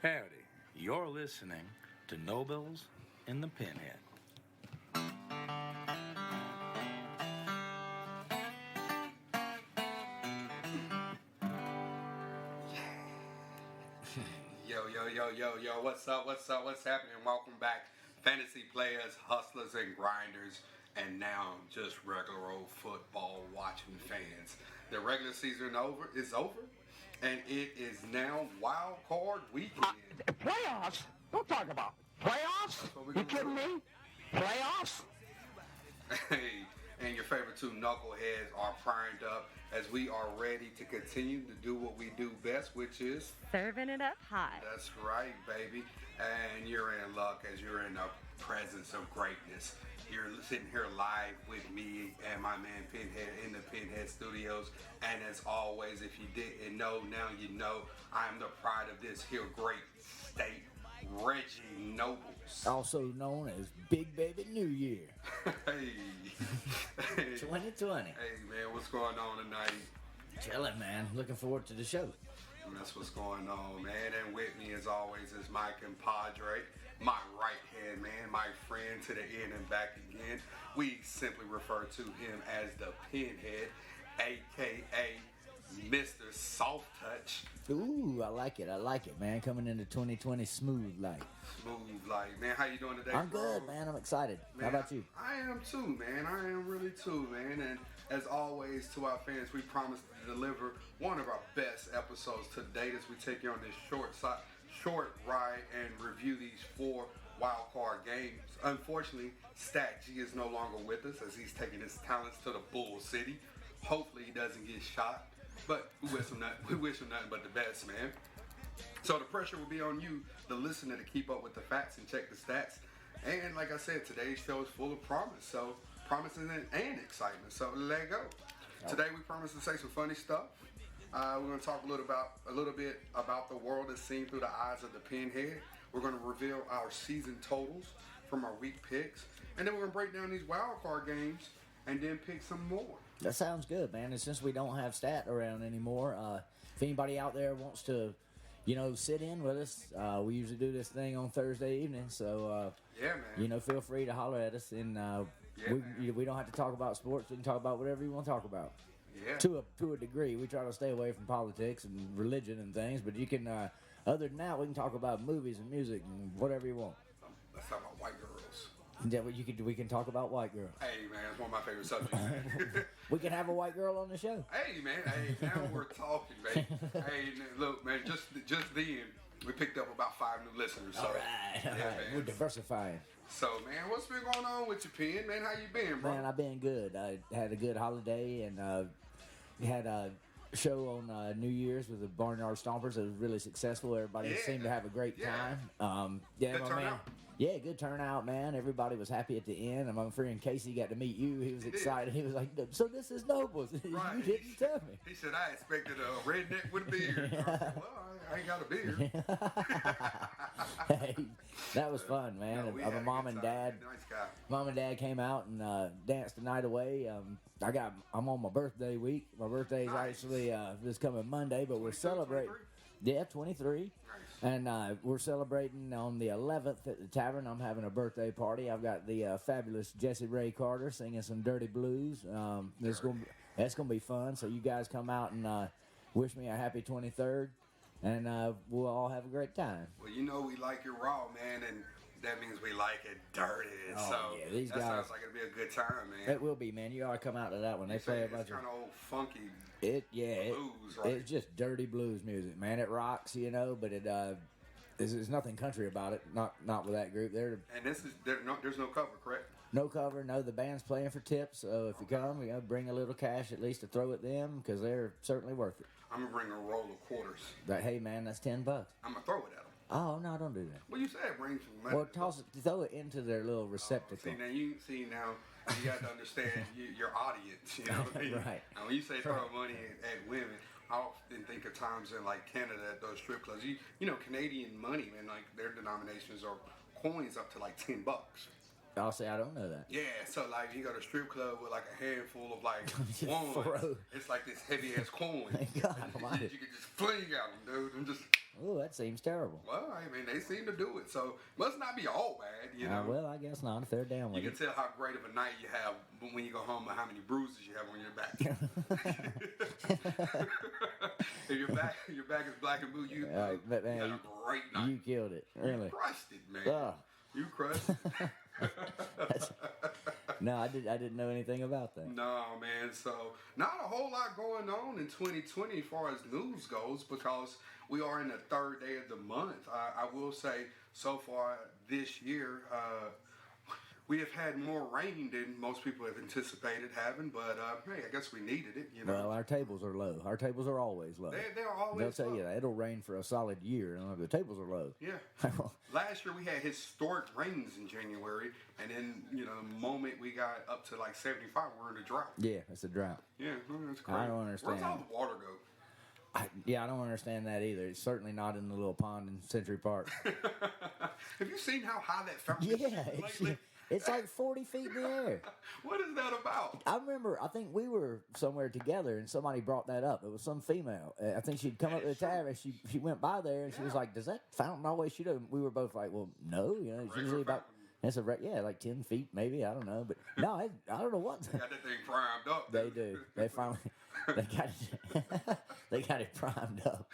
Howdy, you're listening to Nobles in the Pinhead. Yo, what's up, what's happening? Welcome back, fantasy players, hustlers, and grinders, and now just regular old football watching fans. The regular season is over, and it is now wild card weekend. Playoffs? Don't talk about playoffs. You kidding me? Playoffs? Hey, and your favorite two knuckleheads are primed up as we are ready to continue to do what we do best, which is serving it up hot. That's right, baby. And you're in luck as you're in the presence of greatness. You're sitting here live with me and my man Pinhead in the Pinhead Studios. And as always, if you didn't know, now you know. I am the pride of this here great state, Reggie Nobles. Also known as Big Baby New Year. Hey. 2020. Hey, man, what's going on tonight? Chilling, man. Looking forward to the show. And that's what's going on, man. And with me, as always, is my compadre, my right-hand man, my friend to the end and back again. We simply refer to him as the Pinhead, a.k.a. Mr. Soft Touch. Ooh, I like it, man. Coming into 2020 smooth like. Smooth like. Man, how you doing today, I'm bro? good, man. I'm excited. Man, How about you? I am too, man. I am really too, man. And as always, to our fans, we promise to deliver one of our best episodes to date as we take you on this short ride and review these 4 wild card games. Unfortunately, Stat G is no longer with us as he's taking his talents to the Bull City. Hopefully he doesn't get shot, but we wish him nothing but the best, man. So the pressure will be on you, the listener, to keep up with the facts and check the stats. And like I said, today's show is full of promise. So promises and excitement. So let go. Today we promise to say some funny stuff. We're going to talk a little bit about the world as seen through the eyes of the Pinhead. We're going to reveal our season totals from our week picks, and then we're going to break down these wild card games and then pick some more. That sounds good, man. And since we don't have Stat around anymore, if anybody out there wants to, sit in with us, we usually do this thing on Thursday evening. So, yeah, man. Feel free to holler at us, and we don't have to talk about sports. We can talk about whatever you want to talk about. Yeah. To a degree, we try to stay away from politics and religion and things, but you can. Other than that, we can talk about movies and music and whatever you want. Let's talk about white girls. Yeah, we can talk about white girls. Hey, man, it's one of my favorite subjects. We can have a white girl on the show. Hey, man. Hey, now we're talking, baby. Hey, look, man, just then, we picked up about 5 new listeners. So, All right. Man. We're diversifying. So, man, what's been going on with your pen, man? How you been, bro? Man, I've been good. I had a good holiday, and we had a show on New Year's with the Barnyard Stompers. It was really successful. Everybody seemed to have a great time. Good turnout. Yeah, good turnout, man. Everybody was happy at the end. And my friend Casey got to meet you. He was excited. He was like, "So this is Nobles." Right. You didn't tell me. He said, I expected a redneck with a beard. I said, well, I ain't got a beard. Hey, that was fun, man. No, we had a Mom good and time. Dad. Nice guy. Mom and Dad came out and danced the night away. I'm on my birthday week. My birthday's actually this coming Monday, but we're celebrating. 23? Yeah, 23. Nice. And we're celebrating on the 11th at the tavern. I'm having a birthday party. I've got the fabulous Jesse Ray Carter singing some dirty blues. That's gonna be fun. So you guys come out and wish me a happy 23rd, and we'll all have a great time. Well, we like it raw, man, and that means we like it dirty. Oh, so yeah, these that guys, sounds like it'll be a good time, man. It will be, man. You ought to come out to that one. They play a bunch It's kind of old funky blues, right? It's just dirty blues music, man. It rocks, but there's nothing country about it. Not with that group. And there's no cover, correct? No cover. No, the band's playing for tips. So if you come, bring a little cash at least to throw at them because they're certainly worth it. I'm gonna bring a roll of quarters. But hey, man, that's $10. I'm gonna throw it at them. Oh no, don't do that. Well, you said bring some money. Well, throw it into their little receptacle. Now you got to understand your audience. You know what I mean? Right. And when you say throw money at women, I often think of times in like Canada at those strip clubs. Canadian money, man, like their denominations are coins up to like $10. I'll say I don't know that. Yeah, so like you go to a strip club with like a handful of like ones. It's like this heavy ass coin. God, you can just fling at them, dude, and just Oh, that seems terrible. Well, I mean, they seem to do it, so must not be all bad, you know. Well, I guess not if they're down with You it. can tell how great of a night you have when you go home and how many bruises you have on your back. If your back is black and blue, you but man, had a great night. you killed it. Really. You crushed it, man. Ugh. You crushed it. No, I didn't know anything about that. No, man. So not a whole lot going on in 2020 as far as news goes because we are in the third day of the month. I will say so far this year, we have had more rain than most people have anticipated having, but hey, I guess we needed it, you know. Well, our tables are low. Our tables are always low. They're always They'll tell you low. that. It'll rain for a solid year, and the tables are low. Yeah. Last year we had historic rains in January, and then, you know, the moment we got up to like 75, we're in a drought. Yeah, it's a drought. Yeah, that's crazy. I don't understand. Where's all the water go? I don't understand that either. It's certainly not in the little pond in Century Park. Have you seen how high that fountain is Yeah, lately? it's like 40 feet in the air. What is that about? I remember, I think we were somewhere together and somebody brought that up. It was some female. I think she'd come up to the tavern. She went by there and she was like, does that fountain always shoot up? And we were both like, well, no. You know, it's usually about, it's like 10 feet maybe. I don't know. But no, I don't know what. They got that thing primed up. They do. They finally, they got it primed up.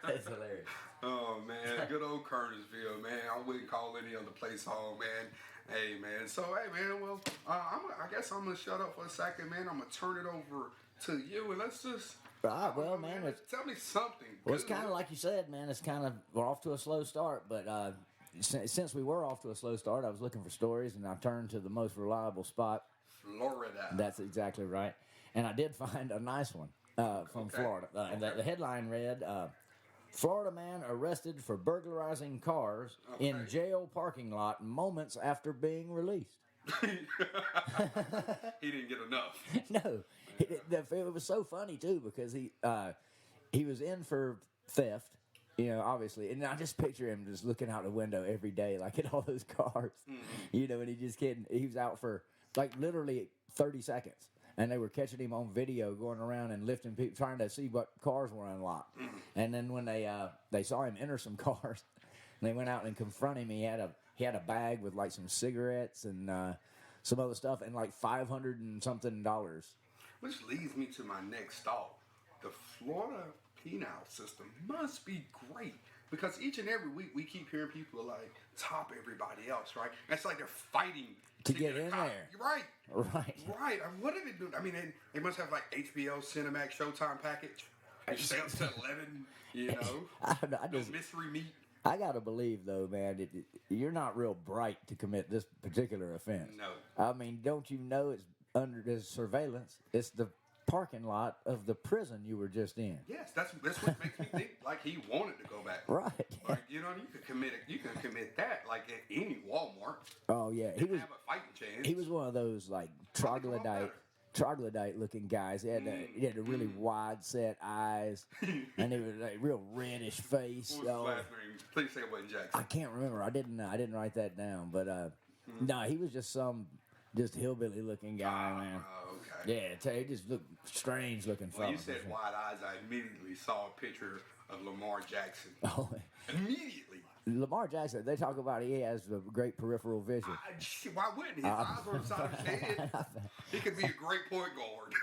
That's hilarious. Oh, man. Good old Kernersville, man. I wouldn't call any other place home, man. Hey, man. So, hey, man, well, I guess I'm going to shut up for a second, man. I'm going to turn it over to you, and let's just... Right, well, man, tell me something. Well, it's kind of like you said, man. It's kind of, we're off to a slow start, but since we were off to a slow start, I was looking for stories, and I turned to the most reliable spot. Florida. That's exactly right. And I did find a nice one from Florida. And the headline read, Florida man arrested for burglarizing cars in jail parking lot moments after being released. He didn't get enough. No. It was so funny, too, because he was in for theft, you know, obviously. And I just picture him just looking out the window every day, like at all those cars, you know, and he was out for, like, literally 30 seconds. And they were catching him on video going around and lifting people, trying to see what cars were unlocked. And then when they saw him enter some cars, they went out and confronted him. He had a bag with like some cigarettes and some other stuff and like $500 and something. Which leads me to my next thought. The Florida penal system must be great because each and every week we keep hearing people like top everybody else, right? It's like they're fighting to get in there. Right. Right. What do they do? I mean, they must have like HBO, Cinemax, Showtime package. They stay up till 11, you know. I just, mystery meat. I got to believe, though, man, you're not real bright to commit this particular offense. No. I mean, don't you know it's under this surveillance? It's the parking lot of the prison you were just in. Yes, that's what makes me think like he wanted to go back. Right. Like, you know, you can commit that like at any Walmart. Oh yeah, Have a fighting chance. He was one of those like troglodyte looking guys. He had a really wide set eyes, and he was like real reddish face. What was his last name? Please say it wasn't Jackson. I can't remember. I didn't write that down, but no, he was just hillbilly looking guy, man. Okay. Yeah, he just looked strange looking. When you said wide eyes, I immediately saw a picture of Lamar Jackson. Oh, immediately. Lamar Jackson, they talk about he has a great peripheral vision. Why wouldn't he? His eyes are on the side of his head. He could be a great point guard.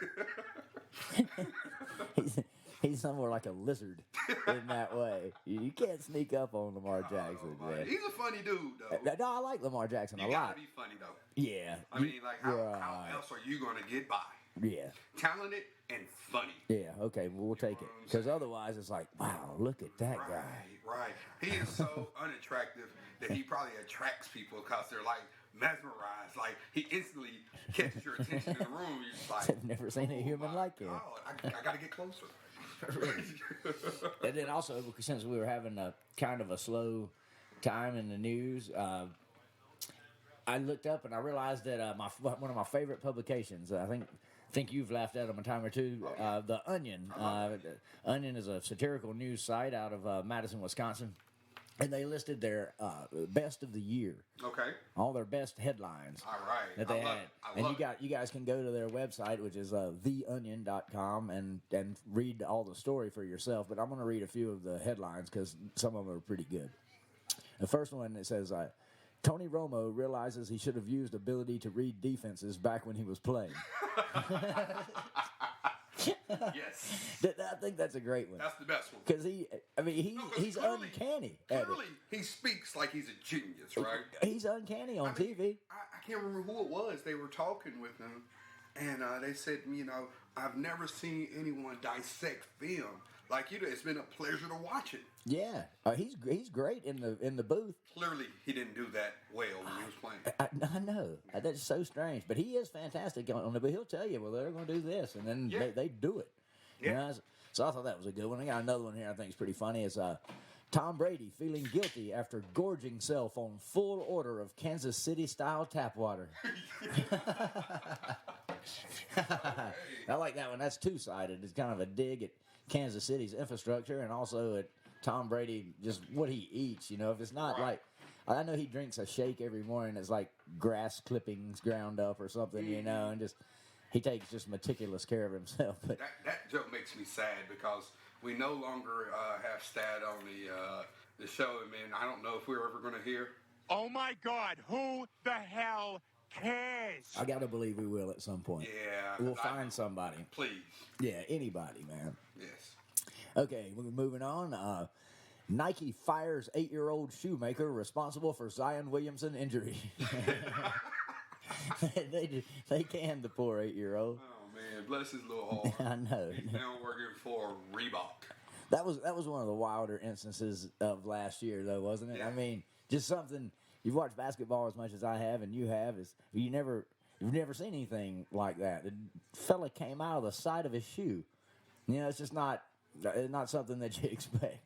He's somewhere like a lizard in that way. You can't sneak up on Lamar Jackson, man. He's a funny dude, though. No, I like Lamar Jackson a lot. You gotta be funny, though. Yeah. I mean, like, how else are you gonna get by? Yeah. Talented and funny. Yeah, okay, well, we'll take it. Because otherwise, it's like, wow, look at that guy. Right. He is so unattractive that he probably attracts people because they're like mesmerized. Like, he instantly catches your attention in the room. You're just like, I've never seen a human like him. I gotta get closer. And then also, since we were having a kind of a slow time in the news, I looked up and I realized that one of my favorite publications, I think you've laughed at them a time or two, The Onion. Onion is a satirical news site out of Madison, Wisconsin. and they listed their best of the year, Okay. all their best headlines. All right. That they I love had. it. I And love you guys can go to their website, which is theonion.com, and read all the story for yourself. But I'm going to read a few of the headlines because some of them are pretty good. The first one, it says, Tony Romo realizes he should have used ability to read defenses back when he was playing. Yes. I think that's a great one. That's the best one. Because he's clearly- uncanny at Clearly, he speaks like he's a genius, it. right? He's uncanny on TV. I can't remember who it was. They were talking with him, and they said, I've never seen anyone dissect film like you do. It's been a pleasure to watch it. Yeah, he's great in the booth. Clearly, he didn't do that well when he was playing. I know that's so strange, but he is fantastic on it. But he'll tell you, well, they're going to do this, and then they do it. Yeah. You know, so I thought that was a good one. I got another one here I think is pretty funny. It's Tom Brady feeling guilty after gorging himself on full order of Kansas City style tap water. I like that one. That's two-sided. It's kind of a dig at Kansas City's infrastructure and also at Tom Brady, just what he eats. If it's not like, I know he drinks a shake every morning. It's like grass clippings ground up or something, and just he takes just meticulous care of himself. But that joke makes me sad because we no longer have Stat on the show, and man, I don't know if we're ever going to hear. Oh my God, who the hell cares? I gotta believe we will at some point. Yeah, We'll find somebody. Please. Yeah, anybody, man. Yes. Okay, we're moving on. Nike fires 8-year-old shoemaker responsible for Zion Williamson injury. They canned the poor 8-year-old. Oh man, bless his little heart. I know. He's now working for Reebok. That was one of the wilder instances of last year, though, wasn't it? Yeah. I mean, just something. You've watched basketball as much as I have, and you have. You've never seen anything like that. The fella came out of the side of his shoe. It's just not something that you expect.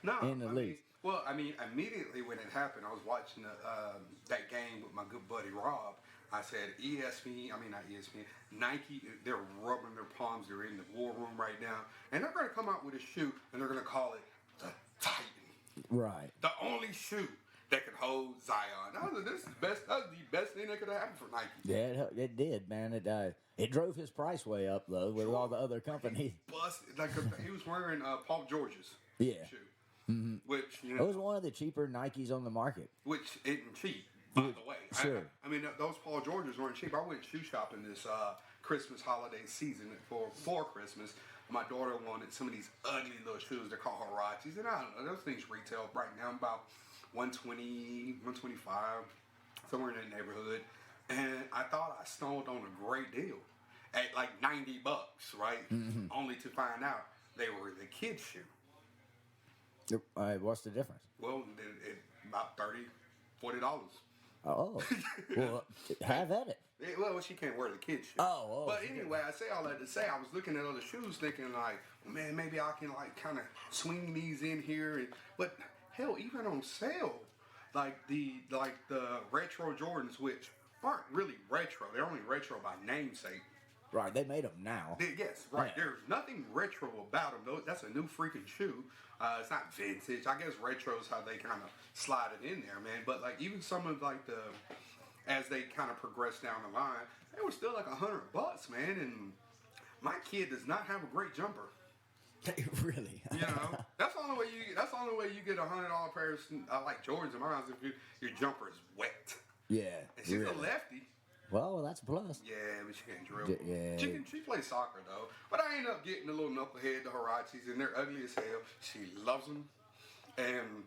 No, in the league. Immediately when it happened, I was watching that game with my good buddy Rob. I said, Nike, they're rubbing their palms. They're in the war room right now. And they're going to come out with a shoe, and they're going to call it the Titan. Right. The only shoe that could hold Zion. This is the best thing that could have happened for Nike. Yeah, it did, man. It drove his price way up, though, with all the other companies. He was wearing Paul George's Yeah. shoe. Mm-hmm. Which, it was one of the cheaper Nikes on the market. Which isn't cheap, by the way. Sure. Those Paul Georges weren't cheap. I went shoe shopping this Christmas holiday season for Christmas. My daughter wanted some of these ugly little shoes. They're called Huaraches. And I don't know, those things retail right now about $120, $125, somewhere in that neighborhood. And I thought I stumbled on a great deal at like $90, right? Mm-hmm. Only to find out they were the kids' shoe. What's the difference? Well, about $30, $40. Oh, well, have at it. Well, she can't wear the kids' shoes. Oh. But anyway, I say all that to say, I was looking at other shoes, thinking like, man, maybe I can like kind of swing these in here. But hell, even on sale, like the retro Jordans, which aren't really retro, they're only retro by namesake. Right, they made them now. Yes, right. Yeah. There's nothing retro about them. That's a new freaking shoe. It's not vintage. I guess retro is how they kind of slide it in there, man. But like even some of like as they kind of progress down the line, they were still like $100, man. And my kid does not have a great jumper. Really? That's the only way you get $100 pair of like Jordans in my house if your jumper is wet. Yeah. And she's a lefty. Well, that's a plus. Yeah, but she can't dribble. Yeah. She plays soccer, though. But I ended up getting the little knucklehead, the Huaraches, and they're ugly as hell. She loves them. And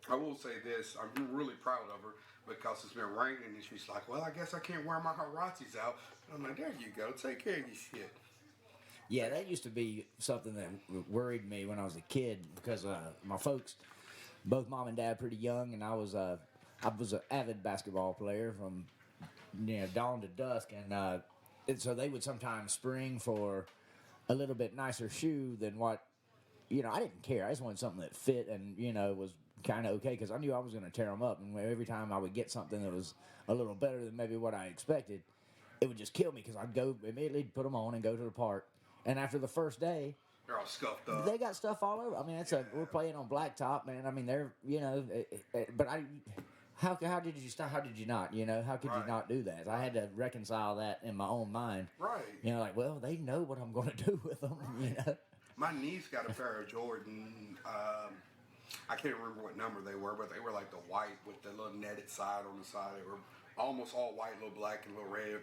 I will say this, I'm really proud of her because it's been raining, and she's like, well, I guess I can't wear my Huaraches out. And I'm like, there you go. Take care of your shit. Yeah, that used to be something that worried me when I was a kid because my folks, both mom and dad, pretty young, and I was an avid basketball player from dawn to dusk, and so they would sometimes spring for a little bit nicer shoe than what I didn't care. I just wanted something that fit and was kind of okay because I knew I was going to tear them up, and every time I would get something that was a little better than maybe what I expected, it would just kill me because I'd go immediately put them on and go to the park, and after the first day They're all scuffed up. They got stuff all over. I mean, we're playing on blacktop, man. I mean, they're, but how did you stop? How did you not? How could you not do that? I had to reconcile that in my own mind. Right. Like, well, they know what I'm going to do with them. Right. My niece got a pair of Jordan. I can't remember what number they were, but they were like the white with the little netted side on the side. They were almost all white, little black, and little red.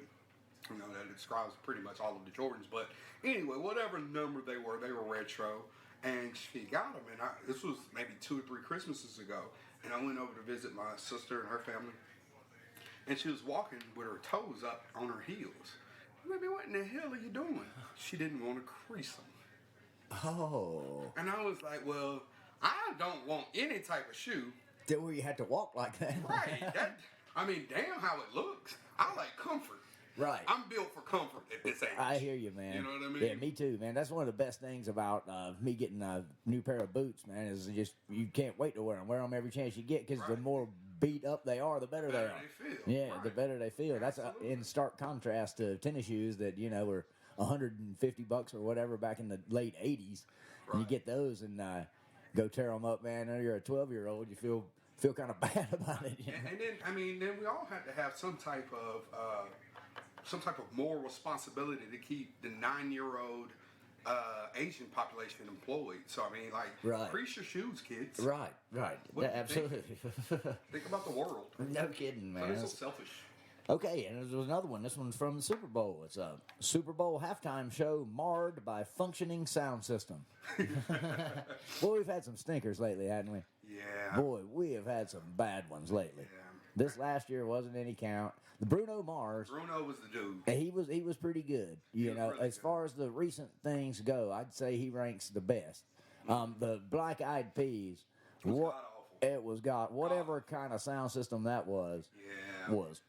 That describes pretty much all of the Jordans. But anyway, whatever number they were retro. And she got them. And this was maybe 2 or 3 Christmases ago. And I went over to visit my sister and her family. And she was walking with her toes up on her heels. Baby, what in the hell are you doing? She didn't want to crease them. Oh. And I was like, well, I don't want any type of shoe. Where you had to walk like that. Right. Damn how it looks. I like comfort. Right. I'm built for comfort at this age. I hear you, man. You know what I mean? Yeah, me too, man. That's one of the best things about me getting a new pair of boots, man, is just you can't wait to wear them. Wear them every chance you get because the more beat up they are, the better they are. They feel. Yeah, the better they feel. That's in stark contrast to tennis shoes that, were $150 or whatever back in the late 80s. Right. And you get those and go tear them up, man. You're a 12-year-old. You feel kind of bad about it. And then we all had to have some type of moral responsibility to keep the 9-year-old Asian population employed. So crease your shoes, kids. Right. Yeah, absolutely. Think about the world. No kidding, man. They're so selfish. Okay, and there's another one. This one's from the Super Bowl. It's a Super Bowl halftime show marred by functioning sound system. Boy, we've had some stinkers lately, hadn't we? Yeah. Boy, we have had some bad ones lately. Yeah. This last year wasn't any count. The Bruno Mars. Bruno was the dude. He was pretty good. As far as the recent things go, I'd say he ranks the best. The Black Eyed Peas. It was whatever kind of sound system that was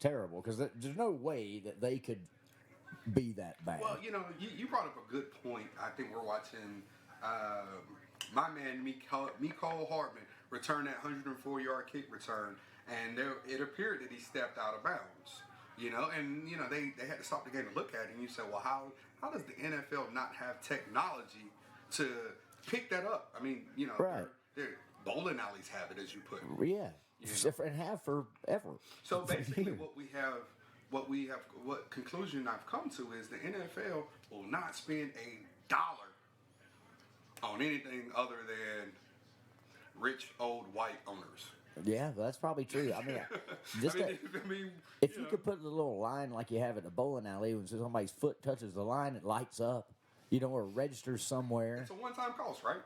terrible because there's no way that they could be that bad. Well, you brought up a good point. I think we're watching my man Mecole Hardman return that 104-yard kick return, and it appeared that he stepped out of bounds. They had to stop the game to look at it, and you said, well, how does the NFL not have technology to pick that up? Right. They're bowling alleys have it, as you put it. Yeah, and have forever. So basically, what conclusion I've come to is the NFL will not spend $1 on anything other than rich old white owners. Yeah, that's probably true. If you could put the little line like you have at the bowling alley, when somebody's foot touches the line, it lights up. Or registers somewhere. It's a one-time cost, right?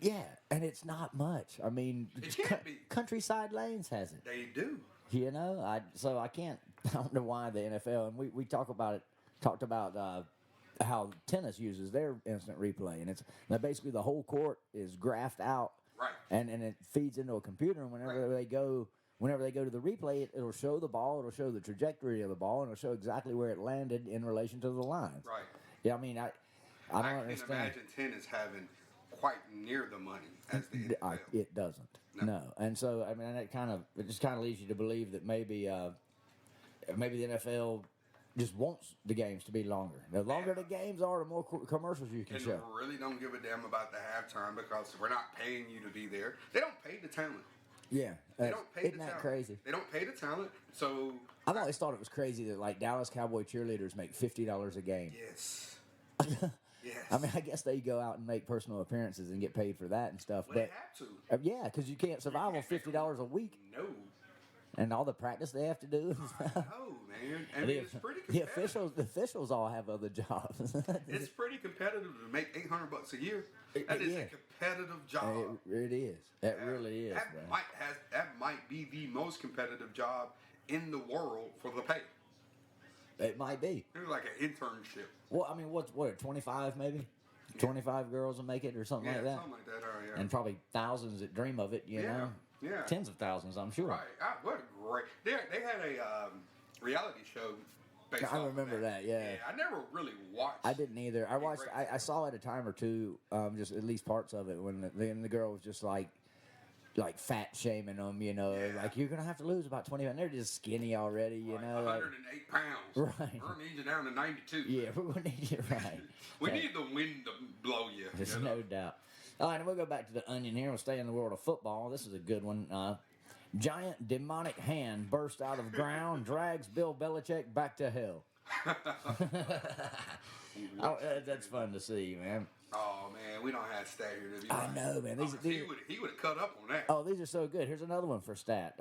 Yeah, and it's not much. It can't be. Countryside Lanes has it. They do. I don't know why the NFL, and we talked about how tennis uses their instant replay, and it's basically the whole court is graphed out. Right. And it feeds into a computer, and whenever they go to the replay, it'll show the ball, it'll show the trajectory of the ball, and it'll show exactly where it landed in relation to the lines. Right. Yeah, I don't understand. Can imagine tennis having quite near the money as the NFL. It doesn't. No. And so it just kind of leads you to believe that maybe the NFL just wants the games to be longer. The longer the games are, the more commercials you can show. And really don't give a damn about the halftime because we're not paying you to be there. They don't pay the talent. Yeah. They don't pay the Isn't that talent. crazy? They don't pay the talent. So I've always thought it was crazy that Dallas Cowboy cheerleaders make $50 a game. Yes. Yes. I guess they go out and make personal appearances and get paid for that and stuff. Well, but they have to. Yeah, because you can't survive on $50 a week. No. And all the practice they have to do. No, man. It's pretty competitive. The officials all have other jobs. It's pretty competitive to make $800 a year. That is a competitive job. It is. It really is. That might be the most competitive job in the world for the pay. It might be. It was like an internship. Well, what 25 maybe? Yeah. 25 girls will make it or something like that? Something like that, yeah. And probably thousands that dream of it, you know? Yeah. Tens of thousands, I'm sure. Right. What a great... They had a reality show based I remember that, yeah. I never really watched... I didn't either. I saw it a time or two, just at least parts of it, when the girl was just like fat shaming them, like you're gonna have to lose about 20 pounds. They're just skinny already, 108 pounds. Right. We're gonna need you down to 92. Yeah, we're gonna need you right. We need the wind to blow you. There's you know? no doubt. All right, and we'll go back to the onion here. We'll stay in the world of football. This is a good one. Giant demonic hand burst out of ground, drags Bill Belichick back to hell. That's fun to see, man. Oh man, we don't have stat here to be I right. know, man. He would have cut up on that. Oh, these are so good. Here's another one for stat.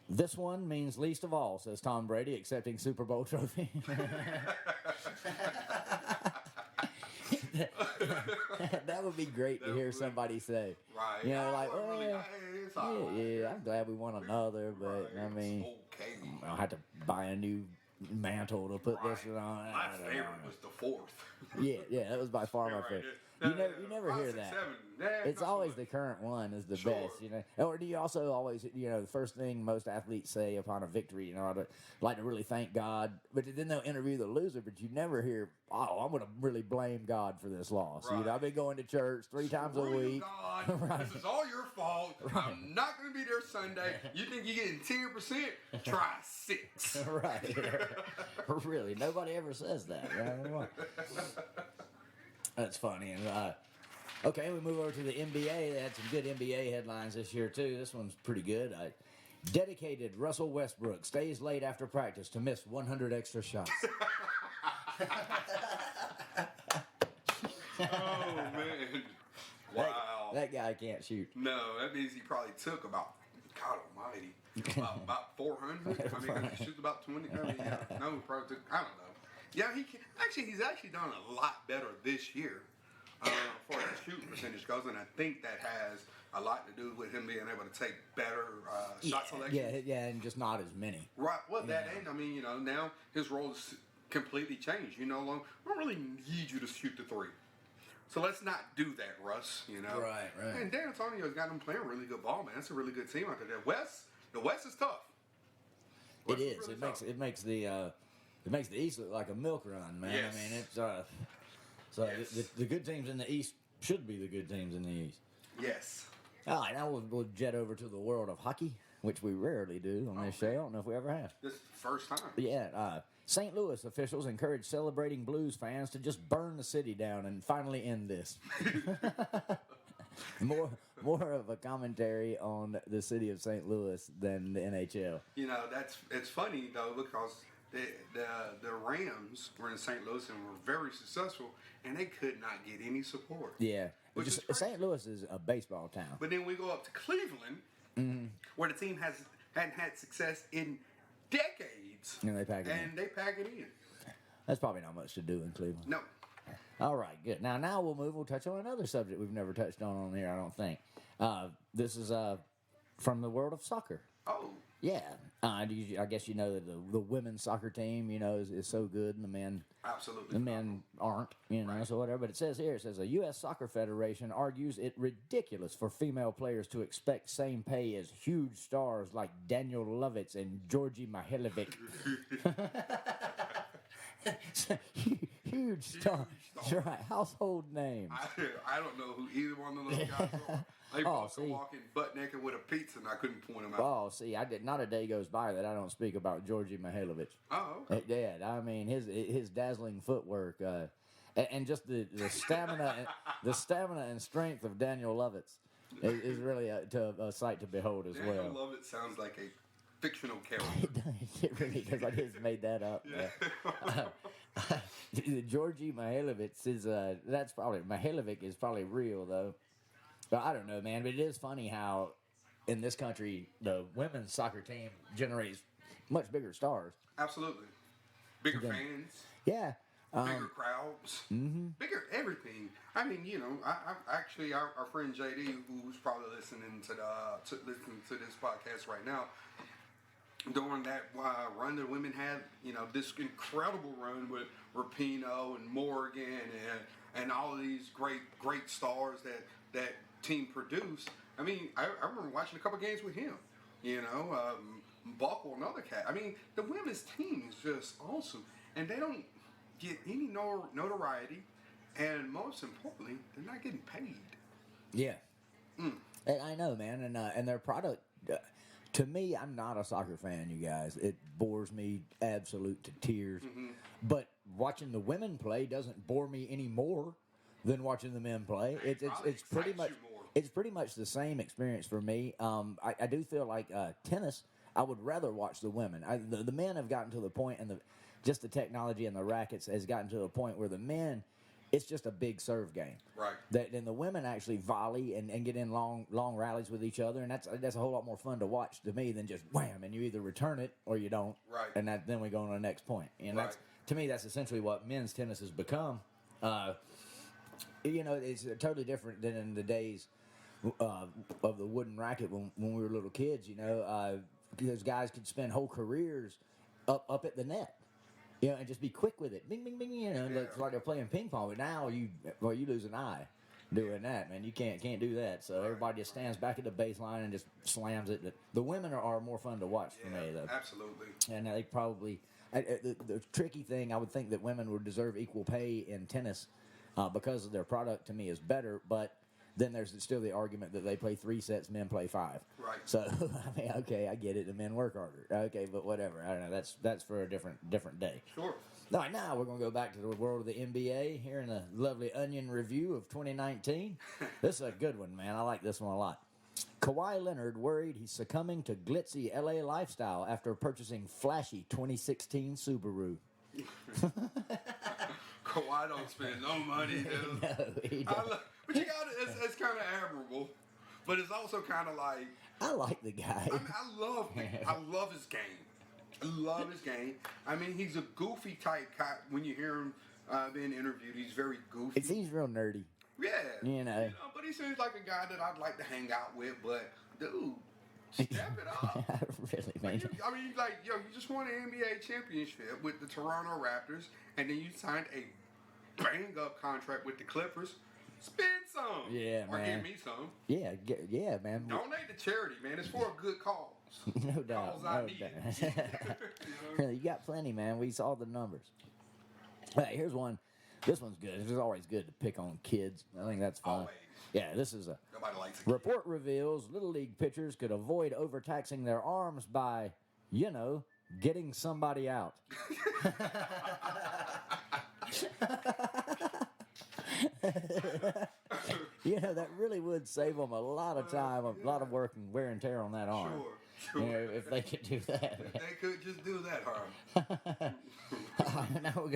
This one means least of all, says Tom Brady, accepting Super Bowl trophy. That would be great to hear somebody say. Right. You know, like, it's all right. yeah, I'm glad we won another, but Right. I mean, Okay. I'll have to buy a new mantle to put this one on. My favorite was the fourth. Yeah, that was by far my favorite. You never hear that. It's always the current one is the best, you know. Or do you also always, you know, the first thing most athletes say upon a victory, you know, I'd like to really thank God, but then they'll interview the loser, but you never hear, oh, I'm going to really blame God for this loss. Right. You know, I've been going to church 3 times a week. God, Right. This is all your fault. Right. I'm not going to be there Sunday. You think you're getting 10%? Try 6. Right. Really, nobody ever says that. You know? That's funny. And okay, we move over to the NBA. They had some good NBA headlines this year too. This one's pretty good. Dedicated Russell Westbrook stays late after practice to miss 100 extra shots. Oh man! Wow. That guy can't shoot. No, that means he probably took about, God Almighty, about 400. I mean, he shoots about 20. I mean, yeah, no, he probably took. I don't know. Yeah, he's actually done a lot better this year for his shooting percentage goes, and I think that has a lot to do with him being able to take better shot selection. Yeah, and just not as many. Right. Well, that ain't. I mean, you know, now his role is completely changed. You know, I don't really need you to shoot the 3. So let's not do that, Russ. You know. Right. And Dan Antonio's got them playing really good ball, man. It's a really good team out there. The West is tough. It is. Really it makes the East look like a milk run, man. Yes. I mean, it's the good teams in the East should be the good teams in the East. Yes. All right, now we'll jet over to the world of hockey, which we rarely do on this show. I don't know if we ever have. This is the first time. Yeah, St. Louis officials encourage celebrating Blues fans to just burn the city down and finally end this. More of a commentary on the city of St. Louis than the NHL. You know, it's funny though because the Rams were in St. Louis and were very successful, and they could not get any support. Yeah, Which is crazy. St. Louis is a baseball town. But then we go up to Cleveland, where the team hadn't had success in decades, And they pack it in. they pack it in. That's probably not much to do in Cleveland. No. All right, good. Now we'll touch on another subject we've never touched on here, I don't think. This is from the world of soccer. Oh. Yeah. I guess you know that the women's soccer team, you know, is so good, and Absolutely. the men aren't, you know, so whatever. But it says a U.S. Soccer Federation argues it ridiculous for female players to expect same pay as huge stars like Daniel Lovitz and Georgie Mihailovic. Huge star. That's right. Household names. I don't know who either one of those guys are. They both walking butt naked with a pizza, and I couldn't point them out. Oh, see, not a day goes by that I don't speak about Georgie Mihailovic. Oh, okay. Yeah, I mean his dazzling footwork, and just the stamina and strength of Daniel Lovitz is really a sight to behold as well. Daniel Lovitz sounds like a fictional character. It really does. I just made that up. Yeah. Georgie Mihailovic is Mihailovic is probably real though. But I don't know, man. But it is funny how in this country the women's soccer team generates much bigger stars. Absolutely. Bigger fans. Yeah. Bigger crowds. Mm-hmm. Bigger everything. I mean, you know, I actually our friend JD, who's probably listening to this podcast right now, during that run the women had, you know, this incredible run with Rapinoe and Morgan and all of these great stars that team produced. I mean, I remember watching a couple games with him. You know, Buckle, another cat. I mean, the women's team is just awesome, and they don't get any notoriety, and most importantly, they're not getting paid. Yeah, and I know, man, and their product. To me, I'm not a soccer fan, you guys. It bores me absolute to tears. Mm-hmm. But watching the women play doesn't bore me any more than watching the men play. It's pretty much the same experience for me. I do feel like tennis. I would rather watch the women. The men have gotten to the point, and just the technology and the rackets has gotten to a point where the men, it's just a big serve game. Right. Then the women actually volley and get in long rallies with each other, and that's a whole lot more fun to watch to me than just wham, and you either return it or you don't. Right. And then we go on to the next point. And Right. to me, that's essentially what men's tennis has become. It's totally different than in the days of the wooden racket when we were little kids. Because guys could spend whole careers up at the net, and just be quick with it. Bing, bing, bing. It's like they're playing ping pong. But now you lose an eye doing that, man. You can't do that. So everybody just stands back at the baseline and just slams it. The women are more fun to watch for me, though. Absolutely. And they probably the tricky thing. I would think that women would deserve equal pay in tennis because their product to me is better, but. Then there's still the argument that they play 3 sets, men play 5. Right. So I mean, okay, I get it. The men work harder. Okay, but whatever. I don't know. That's for a different day. Sure. All right, now we're gonna go back to the world of the NBA here in the lovely Onion review of 2019. This is a good one, man. I like this one a lot. Kawhi Leonard worried he's succumbing to glitzy LA lifestyle after purchasing flashy 2016 Subaru. Kawhi don't spend no money, dude. No, he don't. But you got it's kind of admirable, but it's also kind of like I like the guy. I love his game. I love his game. I mean, he's a goofy type guy. When you hear him being interviewed, he's very goofy. It seems real nerdy. Yeah. But he seems like a guy that I'd like to hang out with. But dude, step it up. Really, man. You just won an NBA championship with the Toronto Raptors, and then you signed a bang-up contract with the Clippers. Spend some. Yeah, or man. give me some. Yeah, man. Donate to charity, man. It's for a good cause. No doubt. You got plenty, man. We saw the numbers. Hey, here's one. This one's good. It's always good to pick on kids. I think that's fun. Always. Yeah, this is Nobody likes it. Report reveals Little League pitchers could avoid overtaxing their arms by, getting somebody out. That really would save them a lot of time, a lot of work and wear and tear on that arm. Sure. If they could do that. They could just do that, Harm. Now we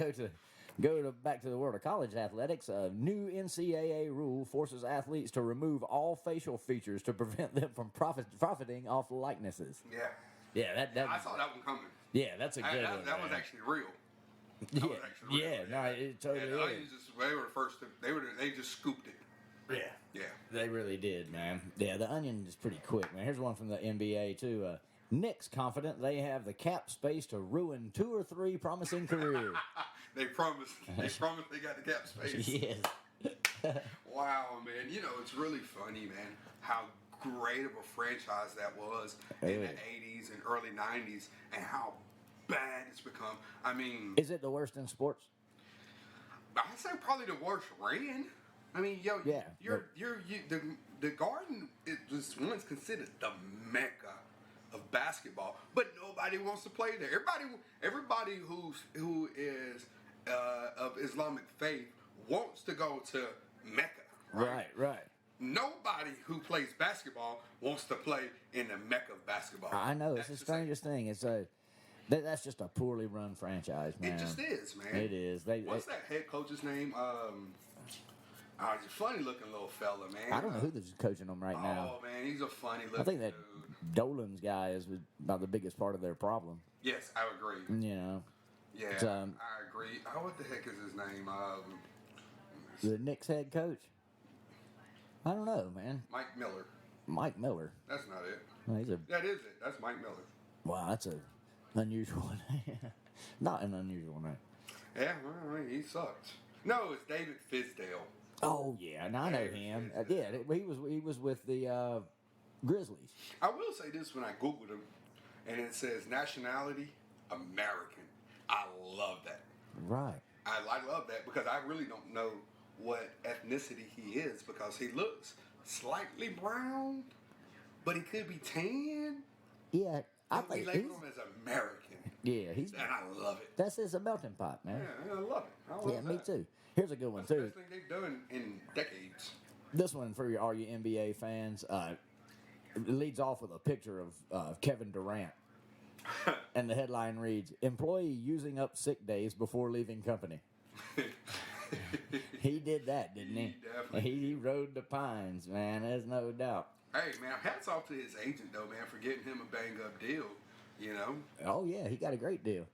go back to the world of college athletics. A new NCAA rule forces athletes to remove all facial features to prevent them from profiting off likenesses. Yeah. That I saw that one coming. Yeah, that's a good one. That was actually real. It totally is. They were the first. They just scooped it. Yeah. They really did, man. Yeah, the Onion is pretty quick, man. Here's one from the NBA too. Knicks confident they have the cap space to ruin 2 or 3 promising careers. They promised they got the cap space. Yes. Wow, man. It's really funny, man, how great of a franchise that was in the 80s and early 90s, and how bad it's become. I mean, is it the worst in sports? I'd say probably the worst ran. I mean, the Garden is once considered the mecca of basketball, but nobody wants to play there. Everybody who is of Islamic faith wants to go to Mecca. Right. Nobody who plays basketball wants to play in the Mecca of basketball. I know. It's the strangest thing. It's that's just a poorly run franchise, man. It just is, man. It is. What's that head coach's name? He's a funny looking little fella, man. I don't know who's coaching them right now. Oh, man, he's a funny looking I think that dude. Dolan's guy is about the biggest part of their problem. Yes, I agree. Yeah, I agree. What the heck is his name? The Knicks head coach? I don't know, man. Mike Miller. Mike Miller. That's not it. Well, that is it. That's Mike Miller. Wow, that's an unusual name. Not an unusual name. Yeah, well, he sucked. No, it's David Fizdale. Oh yeah, and I know him. He was with the Grizzlies. I will say this: when I googled him, and it says nationality American, I love that. Right. I love that because I really don't know what ethnicity he is because he looks slightly brown, but he could be tan. Yeah, I think we label him as American. Yeah, he's. And I love it. That's a melting pot, man. Yeah, I love it. I love Yeah, me that. too. Here's a good one That's the too. best thing they've done in decades. This one for all you NBA fans. It leads off with a picture of Kevin Durant, and the headline reads: "Employee using up sick days before leaving company." He did that, didn't he? Definitely. He rode the pines, man. There's no doubt. Hey, man, hats off to his agent, though, man, for getting him a bang-up deal, you know? Oh yeah, he got a great deal.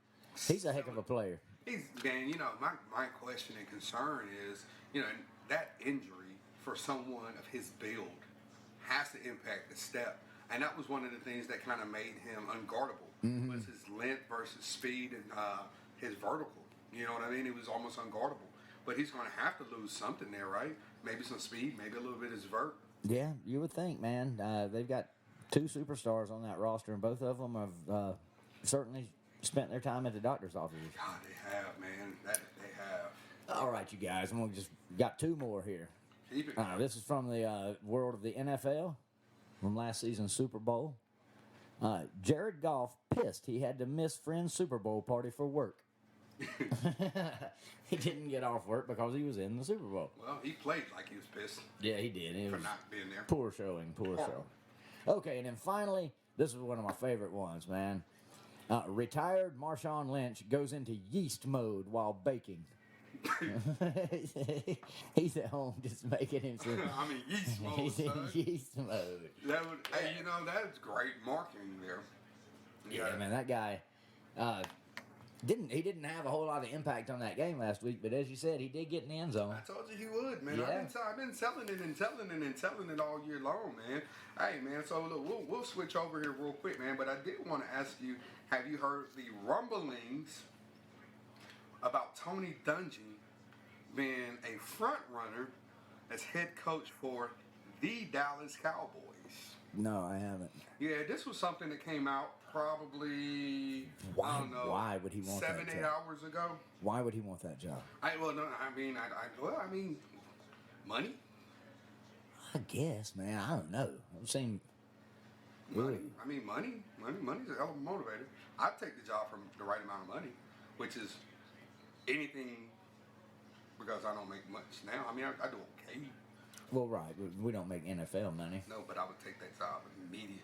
He's a heck of a player. Man, you know, my question and concern is, you know, that injury for someone of his build has to impact the step. And that was one of the things that kind of made him unguardable, was his length versus speed and his vertical. You know what I mean? He was almost unguardable. But he's going to have to lose something there, right? Maybe some speed, maybe a little bit of his vert. Yeah, you would think, man. They've got two superstars on that roster, and both of them have certainly spent their time at the doctor's offices. God, they have, man. They have. All right, you guys. I'm gonna just got two more here. Keep it. This is from the world of the NFL from last season's Super Bowl. Jared Goff pissed he had to miss friend's Super Bowl party for work. He didn't get off work because he was in the Super Bowl. Well, he played like he was pissed Yeah, he did. It for was not being there. poor showing. Okay, and then finally, this is one of my favorite ones, man. Retired Marshawn Lynch goes into yeast mode while baking. He's at home just making himself. I mean, yeast mode, He's in son. yeast mode. That would, hey, you know, that's great marketing there. Yeah, man, that guy didn't have a whole lot of impact on that game last week, but as you said, he did get in the end zone. I told you he would, man. Yeah. I've been telling it and telling it and telling it all year long, man. Hey, man, so look, we'll switch over here real quick, man, but I did want to ask you, have you heard the rumblings about Tony Dungy being a front runner as head coach for the Dallas Cowboys? No, I haven't. Yeah, this was something that came out probably, I don't know, Why would he want that 7-8 job? hours ago. Why would he want that job? I mean, money. I guess, man. I don't know. I've seen. Money. I mean, money's a hell of a motivator. I'd take the job for the right amount of money, which is anything, because I don't make much now. I mean, I do okay. Well, right. We don't make NFL money. No, but I would take that job immediately.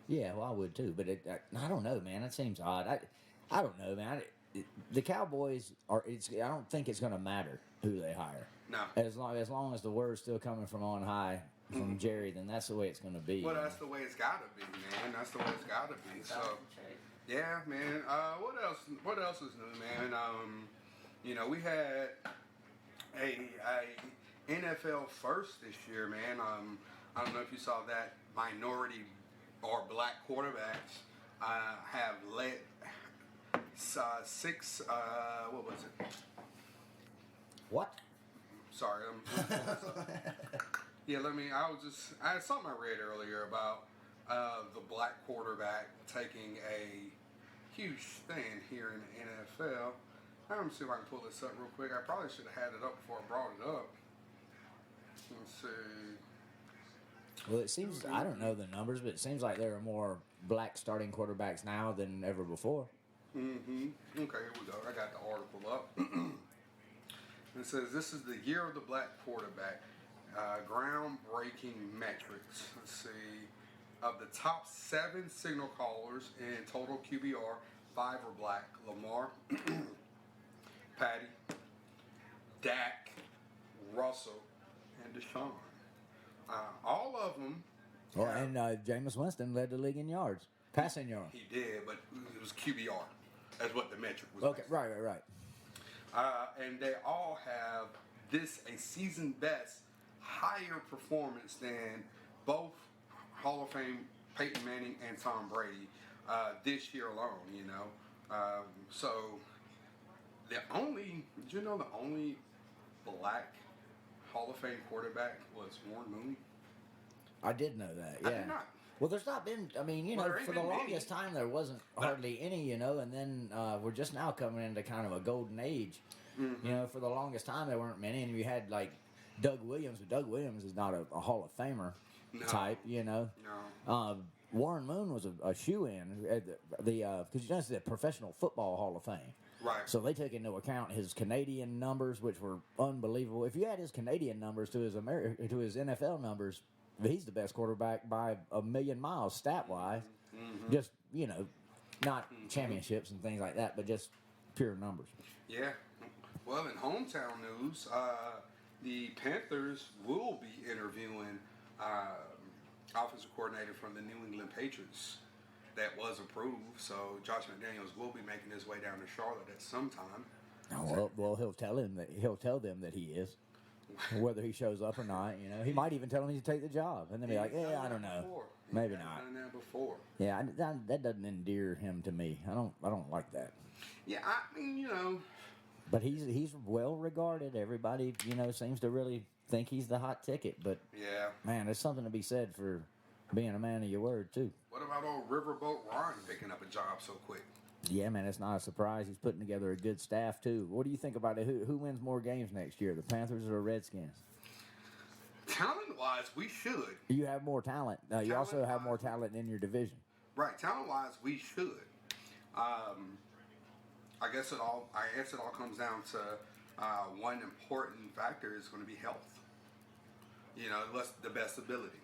Yeah, well, I would too. But I don't know, man. It seems odd. I don't know, man. The Cowboys are. I don't think it's going to matter who they hire. No. As long as the word's still coming from on high from Jerry, then that's the way it's going to be. Well, that's the way it's got to be, man. That's the way it's got to be. So, yeah, man. What else? What else is new, man? You know, we had a NFL first this year, man. I don't know if you saw that. Minority or black quarterbacks have led 6. What was it? What? Sorry. Yeah, I had something I read earlier about the black quarterback taking a huge stand here in the NFL. I'm gonna see if I can pull this up real quick. I probably should have had it up before I brought it up. Let's see. Well, it seems, I don't know the numbers, but it seems like there are more black starting quarterbacks now than ever before. Mm-hmm. Okay, here we go. I got the article up. It says, this is the year of the black quarterback. Groundbreaking metrics. Let's see. Of the top 7 signal callers in total QBR, 5 are black. Lamar, Patty, Dak, Russell, and Deshaun. All of them. Well, and Jameis Winston led the league in yards, passing yards. He did, but it was QBR. That's what the metric was. Okay, based right. on. And they all have a season best higher performance than both Hall of Fame Peyton Manning and Tom Brady this year alone. You know, so the only black Hall of Fame quarterback was Warren Mooney. I did know that. I Yeah. did not. Well, there's not been. I mean, you Well, know, there ain't for the been many. longest time there wasn't hardly any. You know, and then we're just now coming into kind of a golden age. Mm-hmm. You know, for the longest time there weren't many, and you had like Doug Williams, but Doug Williams is not a Hall of Famer No. type. You know. No. Warren Moon was a shoe-in at because you know it's the Professional Football Hall of Fame. Right. So they took into account his Canadian numbers, which were unbelievable. If you add his Canadian numbers to his NFL numbers, he's the best quarterback by a million miles stat-wise. Mm-hmm. Just, you know, not championships and things like that, but just pure numbers. Yeah. Well, in hometown news, the Panthers will be interviewing offensive coordinator from the New England Patriots. That was approved, so Josh McDaniels will be making his way down to Charlotte at some time. Oh, well, he'll tell them that he is, whether he shows up or not. You know, he might even tell him he's to take the job, and then be like, "Yeah, I don't know, maybe not." Done that before. Yeah, that doesn't endear him to me. I don't like that. Yeah, I mean, you know. But he's well regarded. Everybody, you know, seems to really think he's the hot ticket. But yeah, man, there's something to be said for being a man of your word too. What about old Riverboat Ron picking up a job so quick? Yeah, man, it's not a surprise. He's putting together a good staff too. What do you think about it? Who wins more games next year, the Panthers or the Redskins? Talent-wise, we should. You have more talent. You also have more talent in your division. Right, talent-wise, we should. I guess it all comes down to one important factor is going to be health. You know, what's the best ability.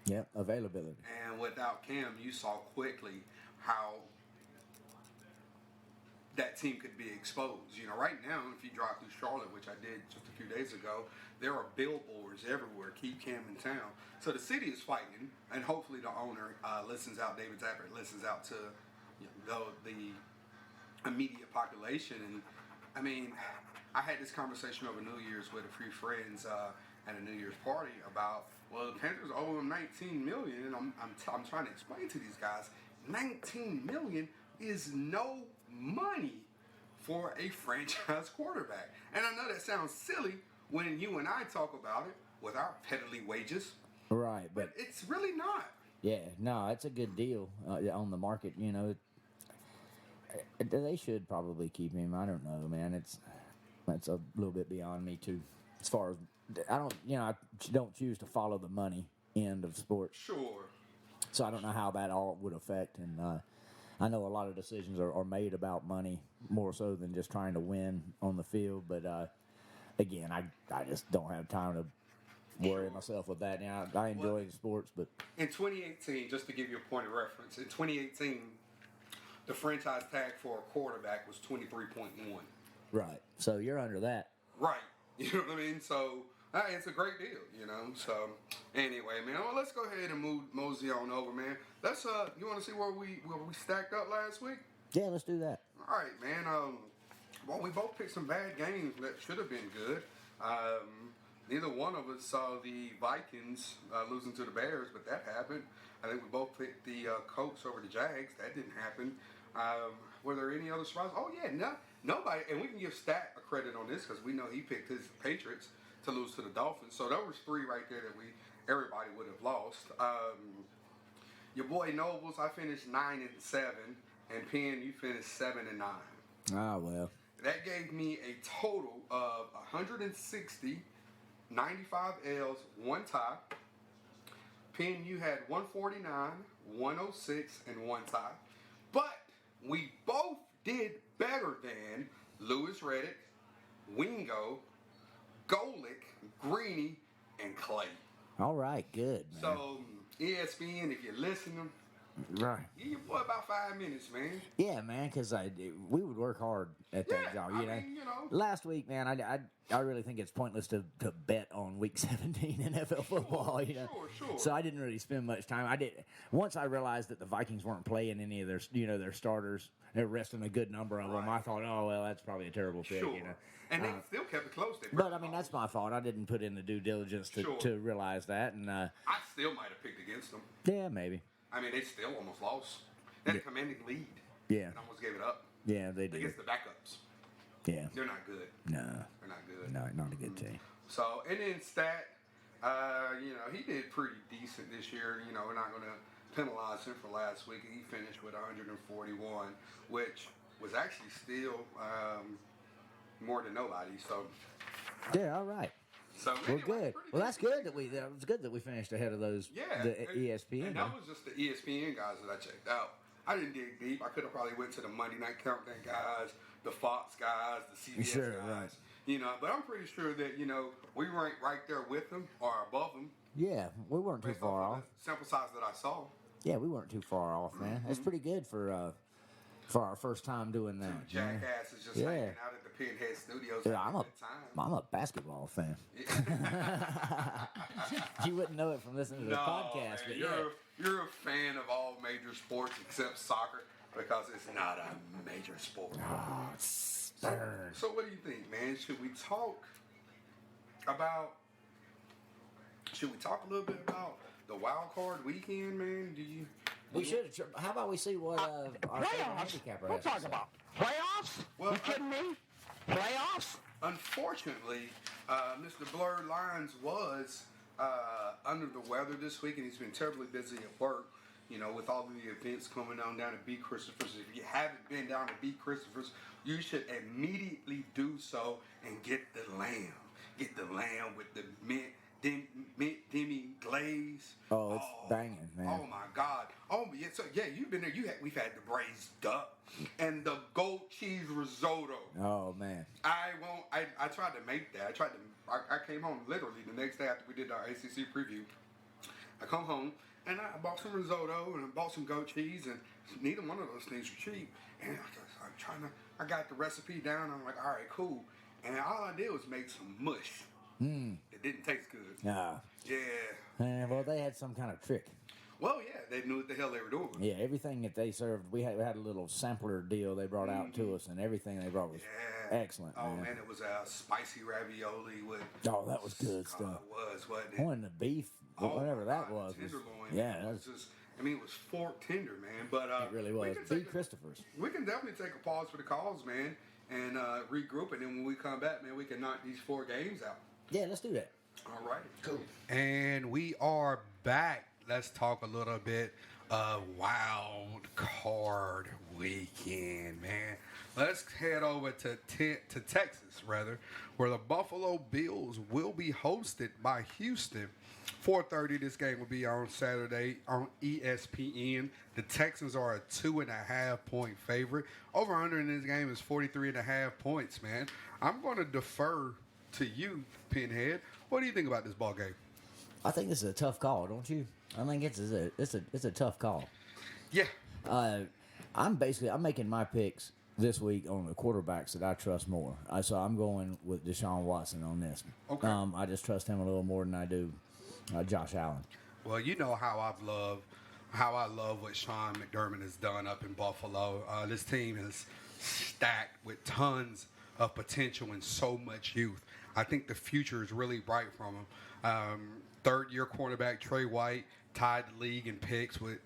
Yep, availability. And without Cam, you saw quickly how that team could be exposed. You know, right now, if you drive through Charlotte, which I did just a few days ago, there are billboards everywhere, keep Cam in town. So the city is fighting, and hopefully the owner listens out, David Zappert listens out to the immediate population. And I mean, I had this conversation over New Year's with a few friends at a New Year's party about, well, the Panthers owe them $19 million, and I'm trying to explain to these guys, $19 million is no money for a franchise quarterback. And I know that sounds silly when you and I talk about it with our peddling wages. Right, but it's really not. Yeah, no, it's a good deal on the market. You know, they should probably keep him. I don't know, man. That's a little bit beyond me too. As far as I don't choose to follow the money end of sports. Sure. So I don't know how that all would affect, and I know a lot of decisions are made about money more so than just trying to win on the field. But again, I just don't have time to worry myself with that. Now I enjoy sports, but in 2018, just to give you a point of reference, in 2018, the franchise tag for a quarterback was 23.1. Right. So you're under that. Right. You know what I mean? So it's a great deal, you know. So anyway, man, well, let's go ahead and mosey on over, man. Let's you want to see where we stacked up last week? Yeah, let's do that. All right, man. Well, we both picked some bad games that should have been good. Neither one of us saw the Vikings losing to the Bears, but that happened. I think we both picked the Colts over the Jags. That didn't happen. Were there any other surprises? Oh, yeah, nobody. And we can give Stat a credit on this because we know he picked his Patriots to lose to the Dolphins. So there was three right there that everybody would have lost. Your boy Nobles, I finished 9-7, and Penn, you finished 7-9. Ah, well. That gave me a total of 160, 95 L's, one tie. Penn, you had 149, 106, and one tie. But we both did better than Lewis Reddick, Wingo, Golick, Greeny, and Clay. All right, good, man. So, ESPN, if you're listening, right, give your boy about 5 minutes, man. Yeah, man, because we would work hard at that job. You know? Last week, man, I really think it's pointless to bet on Week 17 in NFL football. Sure, you know, sure. So I didn't really spend much time. Once I realized that the Vikings weren't playing any of their starters. They're resting a good number of them. I thought, oh well, that's probably a terrible pick. Sure. You know, and they still kept it close. But I mean, that's my fault. I didn't put in the due diligence to realize that. And I still might have picked against them. Yeah, maybe. I mean, they still almost lost. They had a commanding lead. Yeah. And almost gave it up. Yeah, they did. Against the backups. Yeah. They're not good. No. They're not good. No, not a good team. So, and then Stat, he did pretty decent this year. You know, we're not going to penalize him for last week. He finished with 141, which was actually still more than nobody. So, yeah, all right. So We're anyway, good. pretty Well, that's decent. good that was good that we finished ahead of those. Yeah, the ESPN. And that was just the ESPN guys that I checked out. I didn't dig deep. I could have probably went to the Monday Night Countdown guys, the Fox guys, the CBS Sure, guys. right. You know, but I'm pretty sure that we ranked right there with them or above them. Yeah, we weren't too Based far off off. of the sample size that I saw. Yeah, we weren't too far off, man. That's pretty good for our first time doing that. Two jackasses just Yeah. hanging out at the Pinhead Studios. Yeah, having I'm a a good time. I'm a basketball fan. You wouldn't know it from listening to the podcast, man, but you're a fan of all major sports except soccer because it's not a major sport. Oh, stern. So what do you think, man? Should we talk a little bit about the wild card weekend, man? We should. How about we see what our favorite Playoffs? handicapper Don't has to talk say? about playoffs. Well, You kidding me? Playoffs? Unfortunately, Mr. Blurred Lines was under the weather this week, and he's been terribly busy at work. With all of the events coming down to B. Christopher's. If you haven't been down to B. Christopher's, you should immediately do so and get the lamb. Get the lamb with the mint demi glaze. Oh, it's banging, man. Oh my God. Oh yeah. So yeah, you've been there. We've had the braised duck and the goat cheese risotto. Oh man. I tried to make that. I came home literally the next day after we did our ACC preview. I come home and I bought some risotto and I bought some goat cheese, and neither one of those things were cheap. And I got the recipe down. I'm like, all right, cool. And all I did was make some mush. It didn't taste good. Yeah. Yeah. Well, they had some kind of trick. Well, yeah, they knew what the hell they were doing. Yeah, everything that they served, we had a little sampler deal they brought out to us, and everything they brought was excellent. Oh man, it was spicy ravioli with. Oh, that was good stuff. It wasn't it? Oh, and the beef, whatever that was. Tenderloin. Yeah, it that was just. I mean, it was fork tender, man. But it really we was. can B. take Christopher's. We can definitely take a pause for the calls, man, and regroup. And then when we come back, man, we can knock these 4 games out. Yeah, let's do that. All right, cool. And we are back. Let's talk a little bit of wild card weekend, man. Let's head over to Texas, rather, where the Buffalo Bills will be hosted by Houston. 4:30, this game will be on Saturday on ESPN. The Texans are a 2.5-point favorite. Over-under in this game is 43.5 points, man. I'm going to defer to you, Pinhead. What do you think about this ball game? I think this is a tough call, don't you? I think it's a tough call. Yeah. I'm making my picks this week on the quarterbacks that I trust more. So I'm going with Deshaun Watson on this. Okay. I just trust him a little more than I do Josh Allen. Well, you know how I love what Sean McDermott has done up in Buffalo. This team is stacked with tons of potential and so much youth. I think the future is really bright from him. Third-year cornerback Trey White tied the league in picks with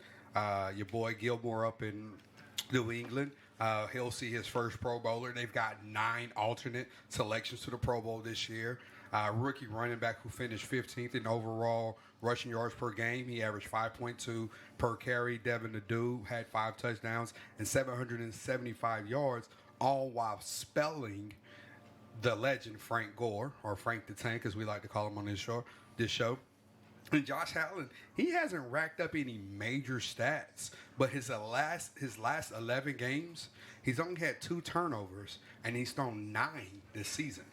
your boy Gilmore up in New England. He'll see his first Pro Bowler. They've got 9 alternate selections to the Pro Bowl this year. Rookie running back who finished 15th in overall rushing yards per game. He averaged 5.2 per carry. Devin Adu had 5 touchdowns and 775 yards, all while spelling the legend Frank Gore, or Frank the Tank, as we like to call him on this show. And Josh Allen, he hasn't racked up any major stats, but his last 11 games, he's only had 2 turnovers, and he's thrown 9 this season.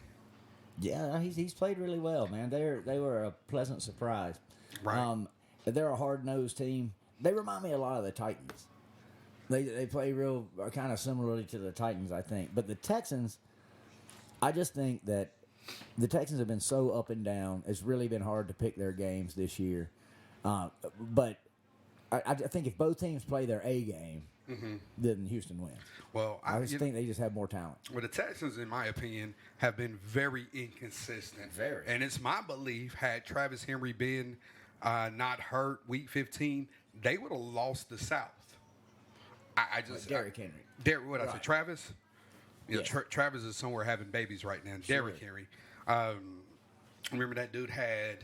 Yeah, he's played really well, man. They were a pleasant surprise. Right. They're a hard-nosed team. They remind me a lot of the Titans. They play real kind of similarly to the Titans, I think. But the Texans, I just think that the Texans have been so up and down. It's really been hard to pick their games this year. But I think if both teams play their A game, then Houston wins. Well, I just think they just have more talent. Well, the Texans, in my opinion, have been very inconsistent. Very. And it's my belief, had Travis Henry been not hurt week 15, they would have lost the South. Derrick Henry. What I said, Travis? Yeah, Yes. Travis is somewhere having babies right now. Sure. Derrick Henry. Remember that dude had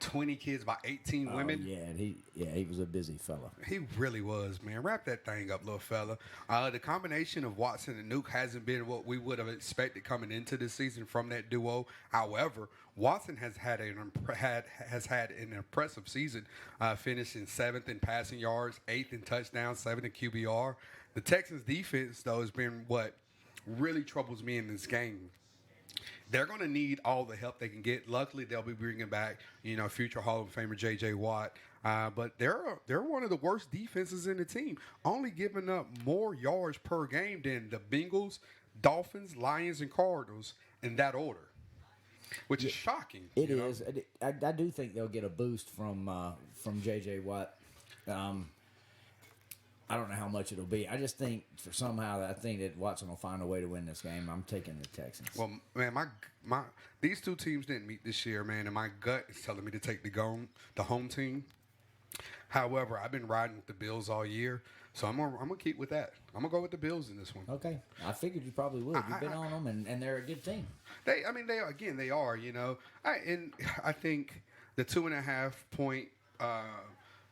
20 kids, about 18 women. He was a busy fella. He really was, man. Wrap that thing up, little fella. The combination of Watson and Nuke hasn't been what we would have expected coming into this season from that duo. However, Watson has had an impressive season, finishing 7th in passing yards, 8th in touchdowns, 7th in QBR. The Texans' defense, though, has been what really troubles me in this game. They're going to need all the help they can get. Luckily, they'll be bringing back, future Hall of Famer J.J. Watt. But they're one of the worst defenses in the team, only giving up more yards per game than the Bengals, Dolphins, Lions, and Cardinals in that order, which is shocking. It is. I do think they'll get a boost from J.J. Watt. I don't know how much it'll be. I just think I think that Watson will find a way to win this game. I'm taking the Texans. Well, man, my these two teams didn't meet this year, man, and my gut is telling me to take the home team. However, I've been riding with the Bills all year, so I'm gonna keep with that. I'm gonna go with the Bills in this one. Okay, I figured you probably would. You've been on them, and they're a good team. They are. I think the 2.5 point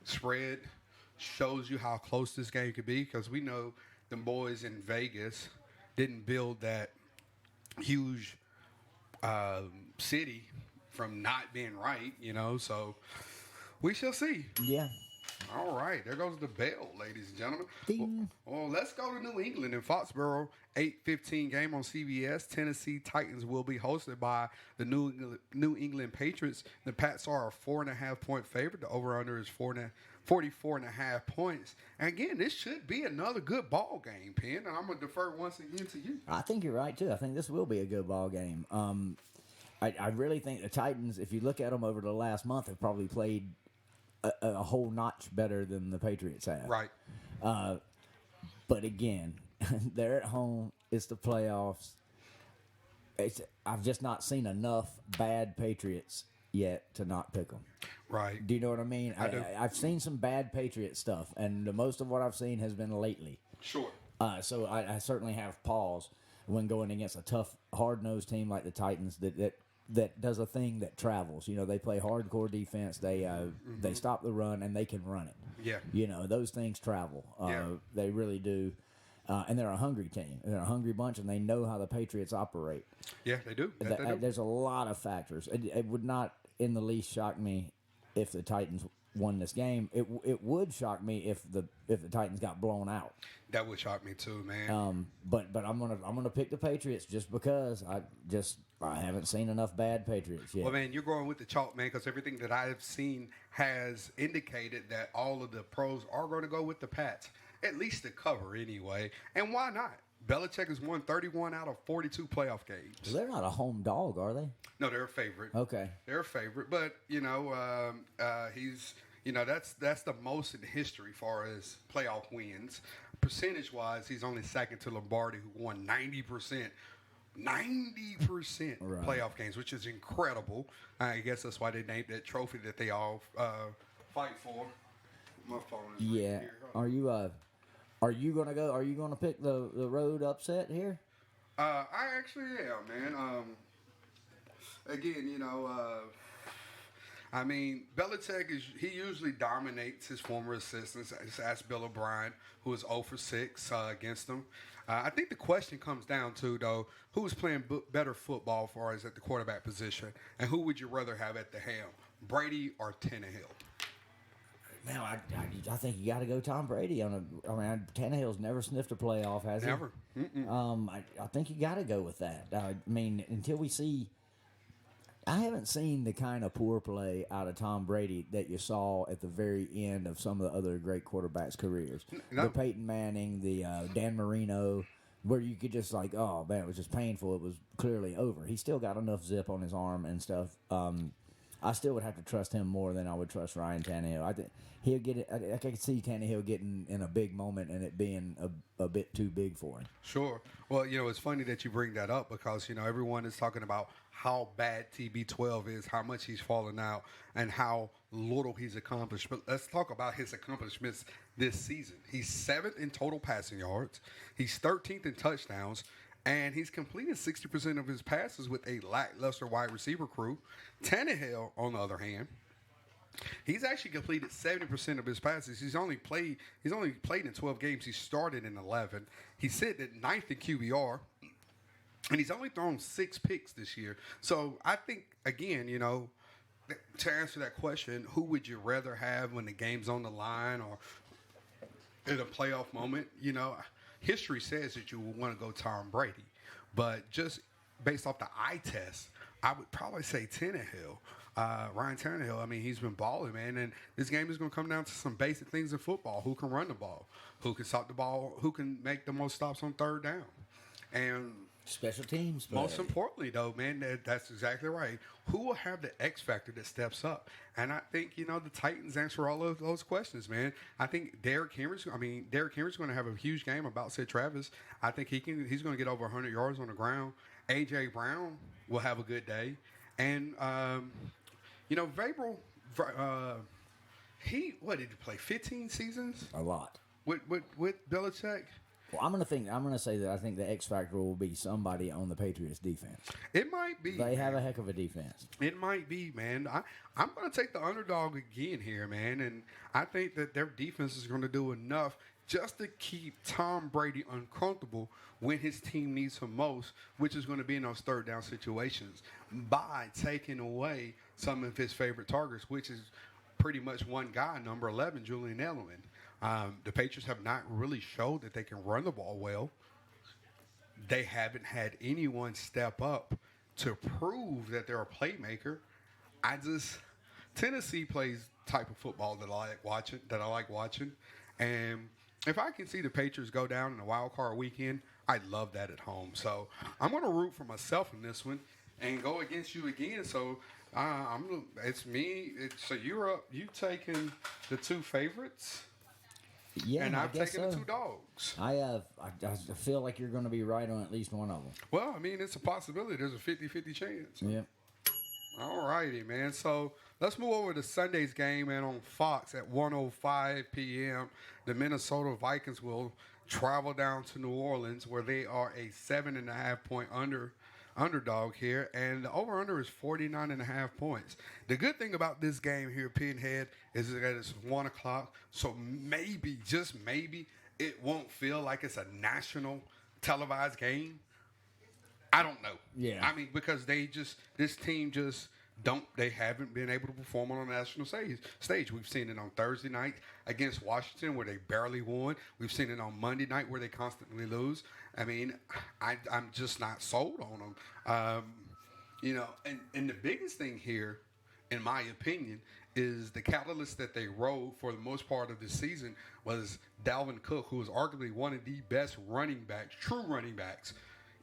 spread shows you how close this game could be, because we know the boys in Vegas didn't build that huge city from not being right, so we shall see. Yeah. All right, there goes the bell, ladies and gentlemen. Ding. Well, let's go to New England in Foxborough. 8:15 game on CBS. Tennessee Titans will be hosted by the New England Patriots. The Pats are a 4.5 point favorite. The over/under is 44.5 points. And again, this should be another good ball game, Penn. And I'm gonna defer once again to you. I think you're right too. I think this will be a good ball game. I really think the Titans, if you look at them over the last month, have probably played a whole notch better than the Patriots have. Right. But again, they're at home. It's the playoffs. I've just not seen enough bad Patriots yet to not pick them. Right. Do you know what I mean? I do. I've seen some bad Patriot stuff, and the most of what I've seen has been lately. Sure. So I certainly have pause when going against a tough, hard-nosed team like the Titans that does a thing that travels. They play hardcore defense. They stop the run, and they can run it. Yeah. Those things travel. They really do. And they're a hungry team. They're a hungry bunch, and they know how the Patriots operate. Yeah, they do. They do. There's a lot of factors. It would not in the least shock me if the Titans won this game. It would shock me if the Titans got blown out. That would shock me too, man. But I'm gonna pick the Patriots just because I haven't seen enough bad Patriots yet. Well, man, you're going with the chalk, man, because everything that I've seen has indicated that all of the pros are going to go with the Pats, at least to cover anyway. And why not? Belichick has won 31 out of 42 playoff games. Well, they're not a home dog, are they? No, they're a favorite. Okay. They're a favorite, but he's that's the most in history as far as playoff wins. Percentage-wise, he's only second to Lombardi, who won 90% playoff games, which is incredible. I guess that's why they named that trophy that they all fight for. My phone is right here. Are you gonna go? Are you gonna pick the road upset here? I actually am, man. Again, Belichick he usually dominates his former assistants. Just ask Bill O'Brien, who was 0 for 6 against them. I think the question comes down to, though, who's playing better football for us at the quarterback position, and who would you rather have at the helm, Brady or Tannehill? Now, I think you got to go Tom Brady Tannehill's never sniffed a playoff, has he? Never. I think you got to go with that. Until we see, I haven't seen the kind of poor play out of Tom Brady that you saw at the very end of some of the other great quarterbacks' careers. No. The Peyton Manning, the Dan Marino, where you could just oh man, it was just painful. It was clearly over. He still got enough zip on his arm and stuff. I still would have to trust him more than I would trust Ryan Tannehill. I think he'll get it. I can see Tannehill getting in a big moment and it being a bit too big for him. Sure. Well, it's funny that you bring that up because, everyone is talking about how bad TB12 is, how much he's fallen out, and how little he's accomplished. But let's talk about his accomplishments this season. He's 7th in total passing yards. He's 13th in touchdowns. And he's completed 60% of his passes with a lackluster wide receiver crew. Tannehill, on the other hand, He's actually completed 70% of his passes. He's only played in 12 games. He started in 11. He's sitting at 9th in QBR. And he's only thrown 6 picks this year. So I think, again, to answer that question, who would you rather have when the game's on the line or in a playoff moment? History says that you would want to go Tom Brady. But just based off the eye test, I would probably say Tannehill. Ryan Tannehill, he's been balling, man. And this game is going to come down to some basic things in football. Who can run the ball? Who can stop the ball? Who can make the most stops on third down? And special teams play. Most importantly, though, man, that's exactly right. Who will have the X factor that steps up? And I think, the Titans answer all of those questions, man. I think Derrick Henry's going to have a huge game about Sid Travis. I think he's going to get over 100 yards on the ground. A.J. Brown will have a good day. And, Vrabel, what did he play, 15 seasons? A lot. With Belichick? Well, I'm gonna say that I think the X factor will be somebody on the Patriots defense. It might be. They have a heck of a defense. It might be, man. I'm gonna take the underdog again here, man, and I think that their defense is gonna do enough just to keep Tom Brady uncomfortable when his team needs him most, which is going to be in those third down situations, by taking away some of his favorite targets, which is pretty much one guy, number 11, Julian Edelman. The Patriots have not really showed that they can run the ball well. They haven't had anyone step up to prove that they're a playmaker. Tennessee plays type of football that I like watching. And if I can see the Patriots go down in a wild card weekend, I'd love that at home. So I'm going to root for myself in this one and go against you again. So it's me. So you're up. You taking the 2 favorites? Yeah, and I've taken the 2 dogs. I feel like you're going to be right on at least one of them. Well, it's a possibility. There's a 50-50 chance. Yep. All righty, man. So let's move over to Sunday's game, and on Fox at 1:05 p.m., the Minnesota Vikings will travel down to New Orleans, where they are a 7.5-point underdog here, and the over-under is 49.5 points. The good thing about this game here, Pinhead, is that it's 1 o'clock, so maybe, just maybe, it won't feel like it's a national televised game. I don't know. Yeah. Because this team they haven't been able to perform on a national stage. We've seen it on Thursday night against Washington, where they barely won. We've seen it on Monday night, where they constantly lose. I'm just not sold on them. And the biggest thing here, in my opinion, is the catalyst that they rode for the most part of this season was Dalvin Cook, who is arguably one of the best true running backs,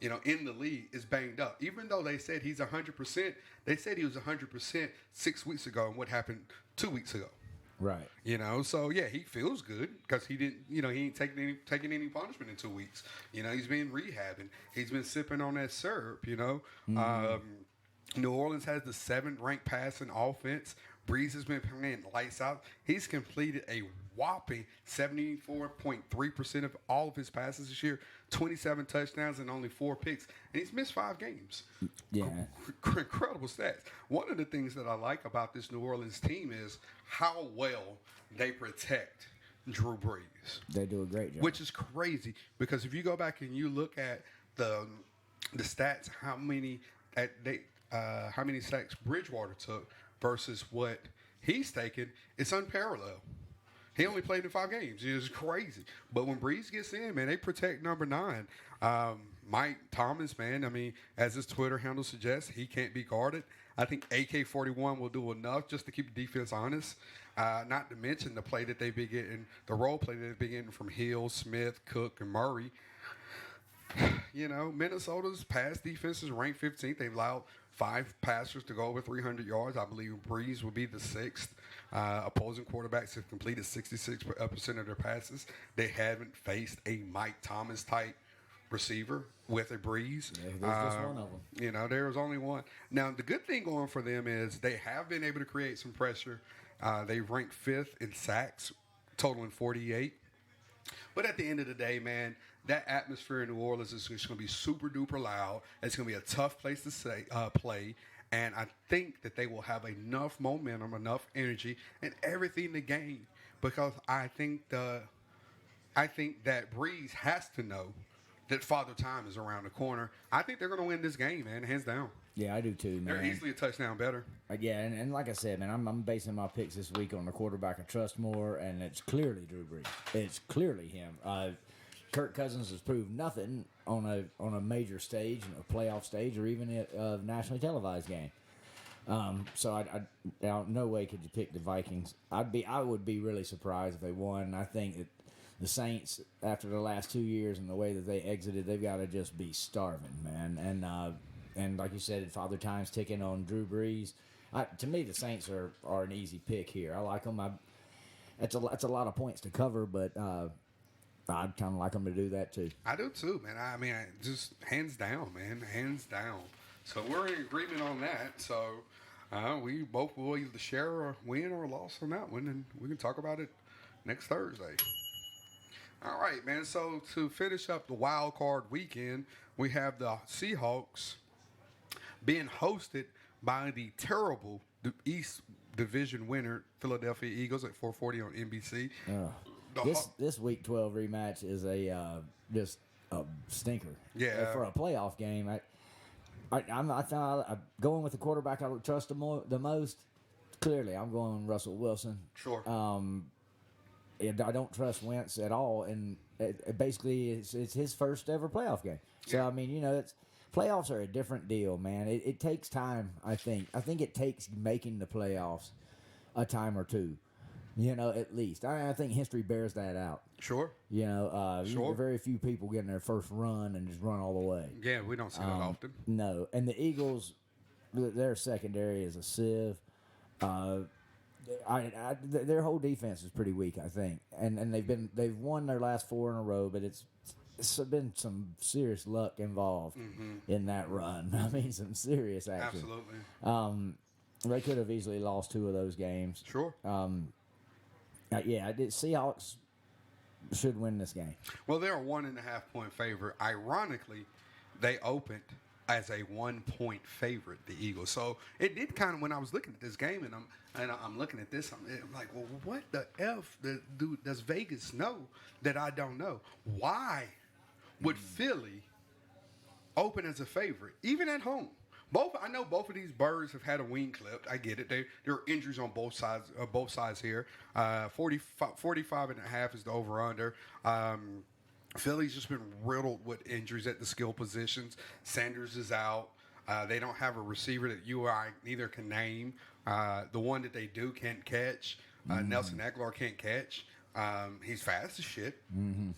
in the league, is banged up. Even though they said he's 100%, they said he was 100% 6 weeks ago, and what happened 2 weeks ago. Right. So yeah, he feels good because he didn't, he ain't taking any punishment in 2 weeks. He's been rehabbing. He's been sipping on that syrup. New Orleans has the 7th ranked passing offense. Breeze has been playing lights out. He's completed a whopping 74.3% of all of his passes this year, 27 touchdowns and only 4 picks. And he's missed 5 games. Yeah. Incredible stats. One of the things that I like about this New Orleans team is how well they protect Drew Brees. They do a great job. Which is crazy, because if you go back and you look at the stats, how many sacks Bridgewater took versus what he's taken, it's unparalleled. He only played in 5 games. It's crazy. But when Breeze gets in, man, they protect number 9. Mike Thomas, man, as his Twitter handle suggests, he can't be guarded. I think AK-41 will do enough just to keep the defense honest. Not to mention the role play that they've been getting from Hill, Smith, Cook, and Murray. Minnesota's pass defense is ranked 15th. They've allowed 5 passers to go over 300 yards. I believe Breeze will be the 6th. Opposing quarterbacks have completed 66% of their passes. They haven't faced a Mike Thomas type receiver with a Breeze. Yeah, there's just one of them. There's only one. Now, the good thing going for them is they have been able to create some pressure. They ranked 5th in sacks, totaling 48. But at the end of the day, man, that atmosphere in New Orleans is just going to be super duper loud. It's going to be a tough place to play. And I think that they will have enough momentum, enough energy, and everything to gain. Because I think that Breeze has to know that Father Time is around the corner. I think they're going to win this game, man, hands down. Yeah, I do too, man. They're easily a touchdown better. Yeah, and like I said, man, I'm basing my picks this week on the quarterback I trust more, and it's clearly Drew Brees. It's clearly him. Kirk Cousins has proved nothing on a major stage, a playoff stage, or even a nationally televised game. So I no way could you pick the Vikings. I would be really surprised if they won. I think that the Saints, after the last 2 years and the way that they exited, they've got to just be starving, man. And like you said, Father Time's ticking on Drew Brees. To me, the Saints are an easy pick here. I like them. It's a lot of points to cover, but I'd kind of like them to do that too. I do too, man. I mean, just hands down, man, hands down. So we're in agreement on that. So we both will either share a win or a loss on that one, and we can talk about it next Thursday. All right, man. So to finish up the wild card weekend, we have the Seahawks being hosted by the terrible East Division winner Philadelphia Eagles at 4:40 on NBC. This Week 12 rematch is just a stinker. Yeah, for a playoff game. I'm going with the quarterback I trust the most. Clearly, I'm going Russell Wilson. Sure. I don't trust Wentz at all, and basically it's his first ever playoff game. So yeah. I mean, playoffs are a different deal, man. It takes time. I think it takes making the playoffs a time or two. At least I think history bears that out. Sure. Sure. Very few people getting their first run and just run all the way. Yeah, we don't see that often. No, and the Eagles, their secondary is a sieve. Their whole defense is pretty weak, I think, and they've won their last 4 in a row, but it's been some serious luck involved in that run. I mean, some serious action. Absolutely. They could have easily lost 2 of those games. Sure. Seahawks should win this game. Well, they're a 1.5 point favorite. Ironically, they opened as a 1 point favorite, the Eagles. So it did kind of, when I was looking at this game and I'm looking at this, I'm like, well, what the F does Vegas know that I don't know? Why would Philly open as a favorite, even at home? I know both of these birds have had a wing clipped. I get it. There are injuries on both sides here. 45.5 is the over-under. Philly's just been riddled with injuries at the skill positions. Sanders is out. They don't have a receiver that you or I neither can name. The one that they do can't catch. Nelson Aguilar can't catch. He's fast as shit. Can't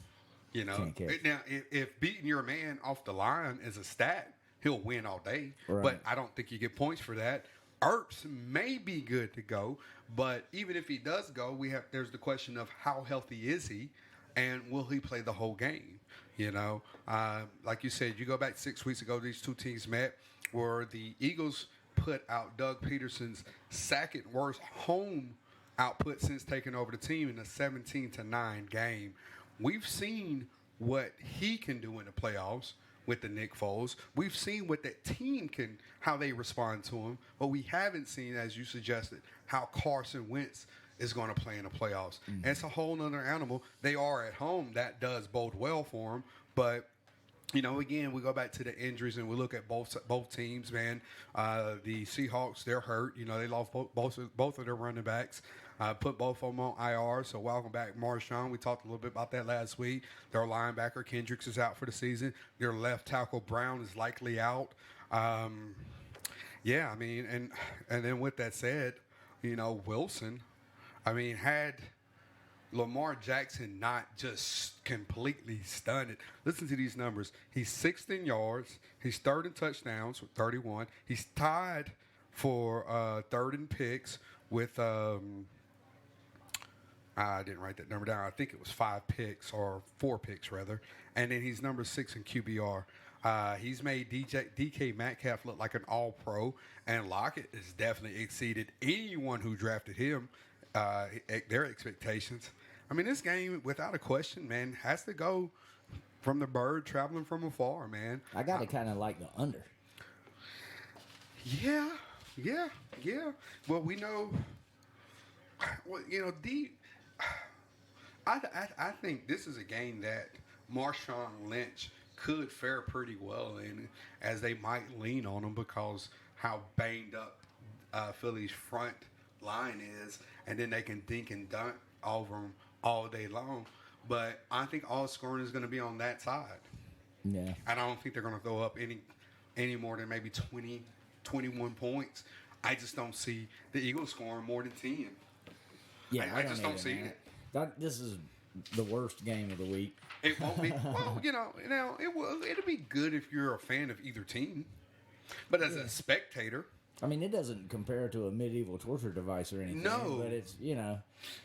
catch. Now, if beating your man off the line is a stat, he'll win all day. Right. But I don't think you get points for that. Ertz may be good to go, but even if he does go, there's the question of how healthy is he, and will he play the whole game? Like you said, you go back 6 weeks ago, these two teams met, where the Eagles put out Doug Peterson's second worst home output since taking over the team in a 17-9 game. We've seen what he can do in the playoffs with the Nick Foles. We've seen what that team how they respond to him, but we haven't seen, as you suggested, how Carson Wentz is going to play in the playoffs. And it's a whole other animal. They are at home. That does bode well for them. But, again, we go back to the injuries and we look at both teams, man. The Seahawks, they're hurt. They lost both of their running backs. Put both of them on IR, so welcome back, Marshawn. We talked a little bit about that last week. Their linebacker, Kendricks, is out for the season. Their left tackle, Brown, is likely out. And then with that said, Wilson, had Lamar Jackson not just completely stunned it. Listen to these numbers. He's 6th in yards. He's 3rd in touchdowns with 31. He's tied for 3rd in picks with I didn't write that number down. I think it was 5 picks or 4 picks rather. And then he's number 6 in QBR. He's made DK Metcalf look like an all-pro, and Lockett has definitely exceeded anyone who drafted him, their expectations. This game, without a question, man, has to go from the bird traveling from afar, man. I got to kind of like the under. Yeah, yeah, yeah. Well, we know. Well, I think this is a game that Marshawn Lynch could fare pretty well in, as they might lean on him because how banged up Philly's front line is, and then they can dink and dunk over him all day long. But I think all scoring is going to be on that side. Yeah. I don't think they're going to throw up any more than maybe 20, 21 points. I just don't see the Eagles scoring more than 10. Yeah, I just don't see it. This is the worst game of the week. It won't be. Well, it'll be good if you're a fan of either team. But as a spectator, I mean, it doesn't compare to a medieval torture device or anything. No. But it's,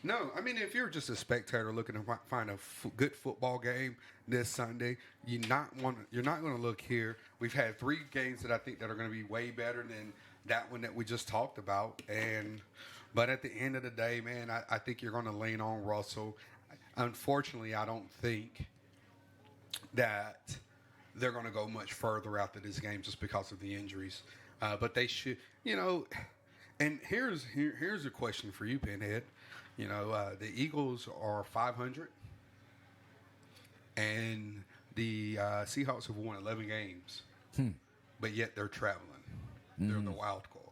No, I mean, if you're just a spectator looking to find a good football game this Sunday, you're not going to look here. We've had 3 games that I think that are going to be way better than that one that we just talked about. But at the end of the day, man, I think you're going to lean on Russell. Unfortunately, I don't think that they're going to go much further after this game just because of the injuries. But they should, and here's a question for you, Pinhead. The Eagles are 500, and the Seahawks have won 11 games, but yet they're traveling. They're the wild card.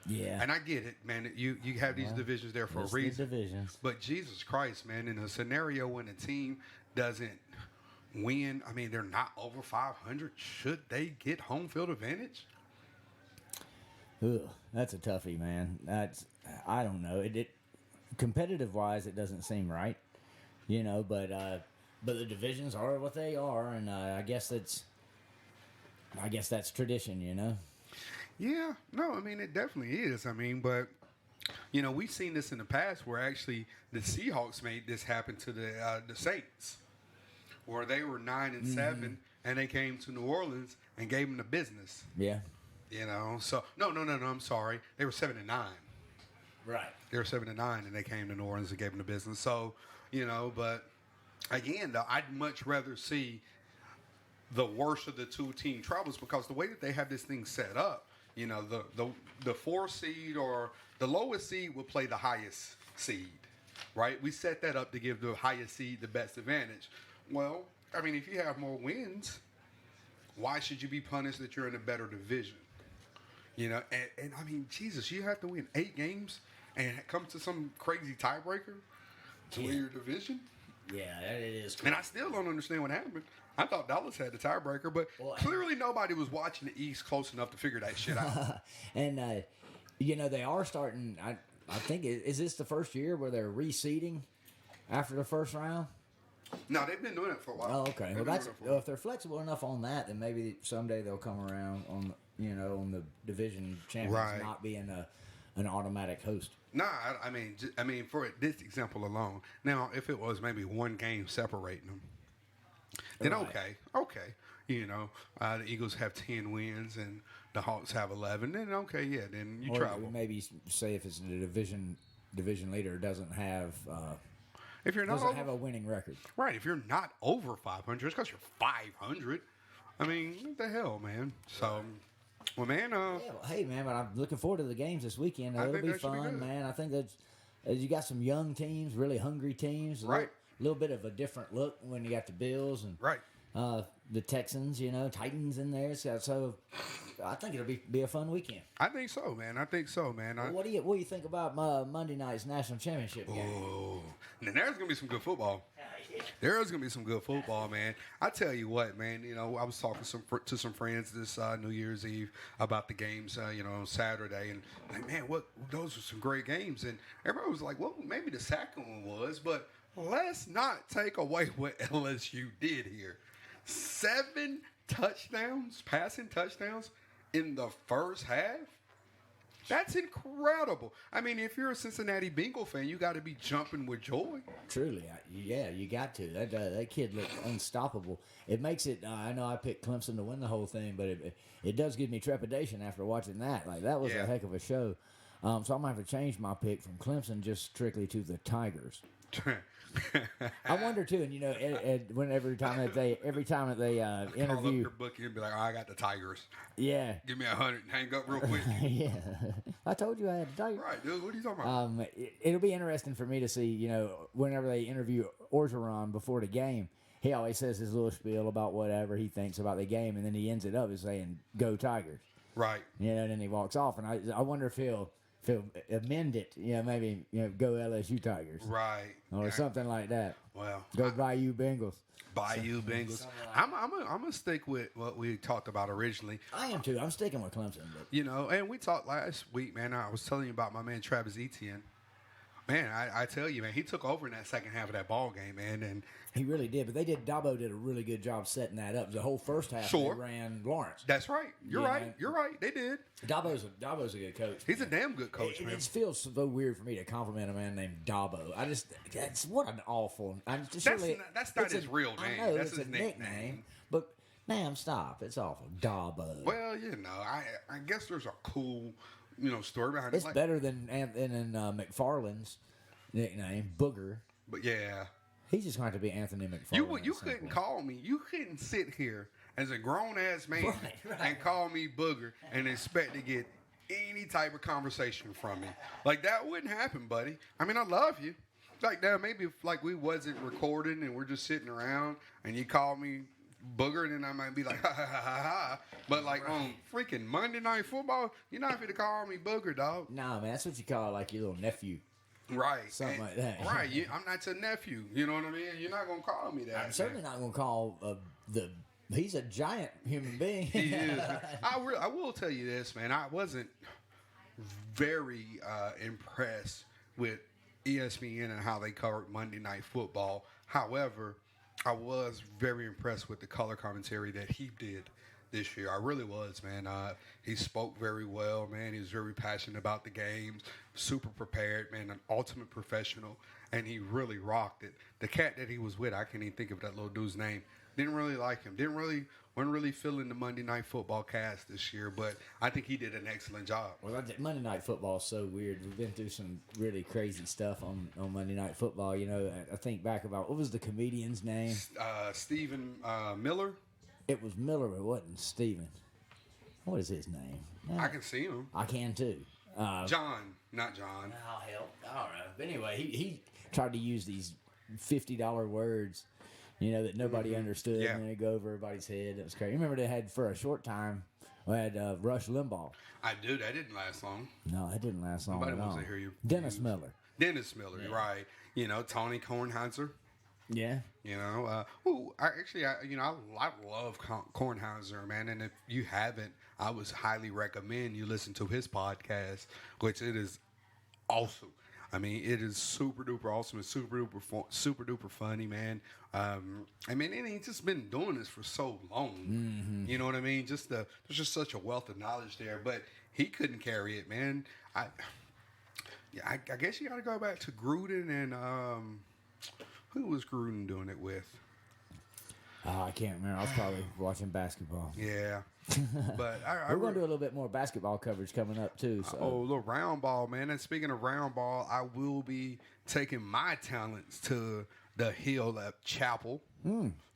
Yeah. And I get it, man. You have these divisions there for a reason. Divisions. But Jesus Christ, man, in a scenario when a team doesn't win, I mean, they're not over 500, should they get home field advantage? Ugh, that's a toughie, man. I don't know. It competitive wise, it doesn't seem right, But the divisions are what they are, and I guess that's tradition, Yeah, no, I mean, it definitely is. I mean, but, we've seen this in the past where actually the Seahawks made this happen to the Saints, where they were 9-7, and they came to New Orleans and gave them the business. Yeah. So, no, I'm sorry. They were 7-9. Right. They were 7-9, and they came to New Orleans and gave them the business. So, but, again, though, I'd much rather see the worst of the 2 team troubles because the way that they have this thing set up, the 4 seed or the lowest seed will play the highest seed, right? We set that up to give the highest seed the best advantage. Well, I mean, if you have more wins, why should you be punished that you're in a better division? And I mean, Jesus, you have to win 8 games and come to some crazy tiebreaker to win your division? Yeah, it is crazy. And I still don't understand what happened. I thought Dallas had the tiebreaker, but clearly nobody was watching the East close enough to figure that shit out. And, they are starting, I think, is this the first year where they're reseeding after the first round? No, they've been doing it for a while. Oh, okay. Well, if they're flexible enough on that, then maybe someday they'll come around on the division champions not being an automatic host. Nah, I mean, for this example alone. Now, if it was maybe 1 game separating them, then okay. The Eagles have 10 wins and the Hawks have 11. Then okay, yeah, then you travel. Maybe say if it's the division leader doesn't have. If you're not have a winning record. Right. If you're not over 500, it's because you're 500. I mean, what the hell, man? So, well, man. Hey, man, but I'm looking forward to the games this weekend. It'll be fun, man. I think that you got some young teams, really hungry teams. Right. A little bit of a different look when you got the Bills and the Texans, Titans in there. So I think it'll be a fun weekend. I think so, man. Well, what do you think about Monday night's national championship game? Oh, and there's gonna be some good football. There's gonna be some good football, man. I tell you what, man. I was talking to some friends this New Year's Eve about the games, on Saturday, and like, man, those were some great games. And everybody was like, well, maybe the second one was, but let's not take away what LSU did here. 7 touchdowns, passing touchdowns in the first half. That's incredible. I mean, if you're a Cincinnati Bengal fan, you got to be jumping with joy. Truly, yeah, you got to. That kid looked unstoppable. It makes it. I know I picked Clemson to win the whole thing, but it does give me trepidation after watching that. Like that was a heck of a show. So I'm gonna have to change my pick from Clemson just strictly to the Tigers. I wonder too, and every time that they Call up interview, your bookie and be like, oh, I got the Tigers. yeah, Give me 100 and hang up real quick. yeah, I told you I had to tell you. Right, dude. What are you talking about? It'll be interesting for me to see, whenever they interview Orgeron before the game, he always says his little spiel about whatever he thinks about the game, and then he ends it up as saying, "Go Tigers." Right. And then he walks off, and I wonder if he'll amend it, maybe go LSU Tigers, Right. or something like that. Well, Go Bayou Bengals. Bayou Bengals. I'm gonna stick with what we talked about originally. I am too. I'm sticking with Clemson, but And we talked last week, man. I was telling you about my man Travis Etienne. Man, I tell you, man, he took over in that second half of that ball game, man, and he really did. But Dabo did a really good job setting that up. The whole first half, Sure. they ran Lawrence. that's right. You're Yeah, right. man. You're right. They did. Dabo's a good coach. He's a damn good coach, man. It feels so weird for me to compliment a man named Dabo. That's what an awful. That's not his real name. I know That's it's his a nickname. But man, stop! It's awful, Dabo. Well, I guess there's a cool, story behind it. It's better than McFarland's nickname, Booger. But yeah, He's just going to be Anthony McFarland. you couldn't call me. You couldn't sit here as a grown ass man Right. and call me Booger and expect to get any type of conversation from me. Like that wouldn't happen, buddy. I mean, I love you. Like now, maybe if like we wasn't recording and we're just sitting around and you call me Booger, then I might be like, ha ha ha ha ha. But like on freaking Monday Night Football, you're not going to call me Booger, dog. Nah, man, that's what you call like your little nephew. Right. Something like that. Right. I'm not your nephew. You know what I mean? You're not going to call me that. I'm certainly not going to call he's a giant human being. He is. I will tell you this, man. I wasn't very impressed with ESPN and how they covered Monday Night Football. However, I was very impressed with the color commentary that he did this year. I really was, man. He spoke very well, man. He was very passionate about the games, super prepared, man, an ultimate professional, and he really rocked it. The cat that he was with, I can't even think of that little dude's name. Didn't really like him. Wasn't really feeling the Monday Night Football cast this year, but I think he did an excellent job. Well, Monday Night Football is so weird. We've been through some really crazy stuff on Monday Night Football. I think back about, what was the comedian's name? Stephen Miller. It was Miller, it wasn't Steven. What is his name? I can see him. I can too. John, not John. Oh, hell. All right. But anyway, he tried to use these $50 words, that nobody understood, Yeah. and they go over everybody's head. It was crazy. Remember they had, for a short time, we had Rush Limbaugh. I do. That didn't last long. No, it didn't last long Nobody at all. wants to hear you. Dennis Miller. Dennis Miller, right? Tony Kornheiser. Yeah. I love Kornheiser, man. And if you haven't, I would highly recommend you listen to his podcast, which it is awesome. I mean, it is super duper awesome. It's super duper funny, man. And he's just been doing this for so long. Mm-hmm. You know what I mean? There's just such a wealth of knowledge there. But he couldn't carry it, man. I guess you got to go back to Gruden and who was Gruden doing it with? I can't remember. I was probably watching basketball. Yeah. But we're going to do a little bit more basketball coverage coming up, too. So. Oh, little round ball, man. And speaking of round ball, I will be taking my talents to the Hill at Chapel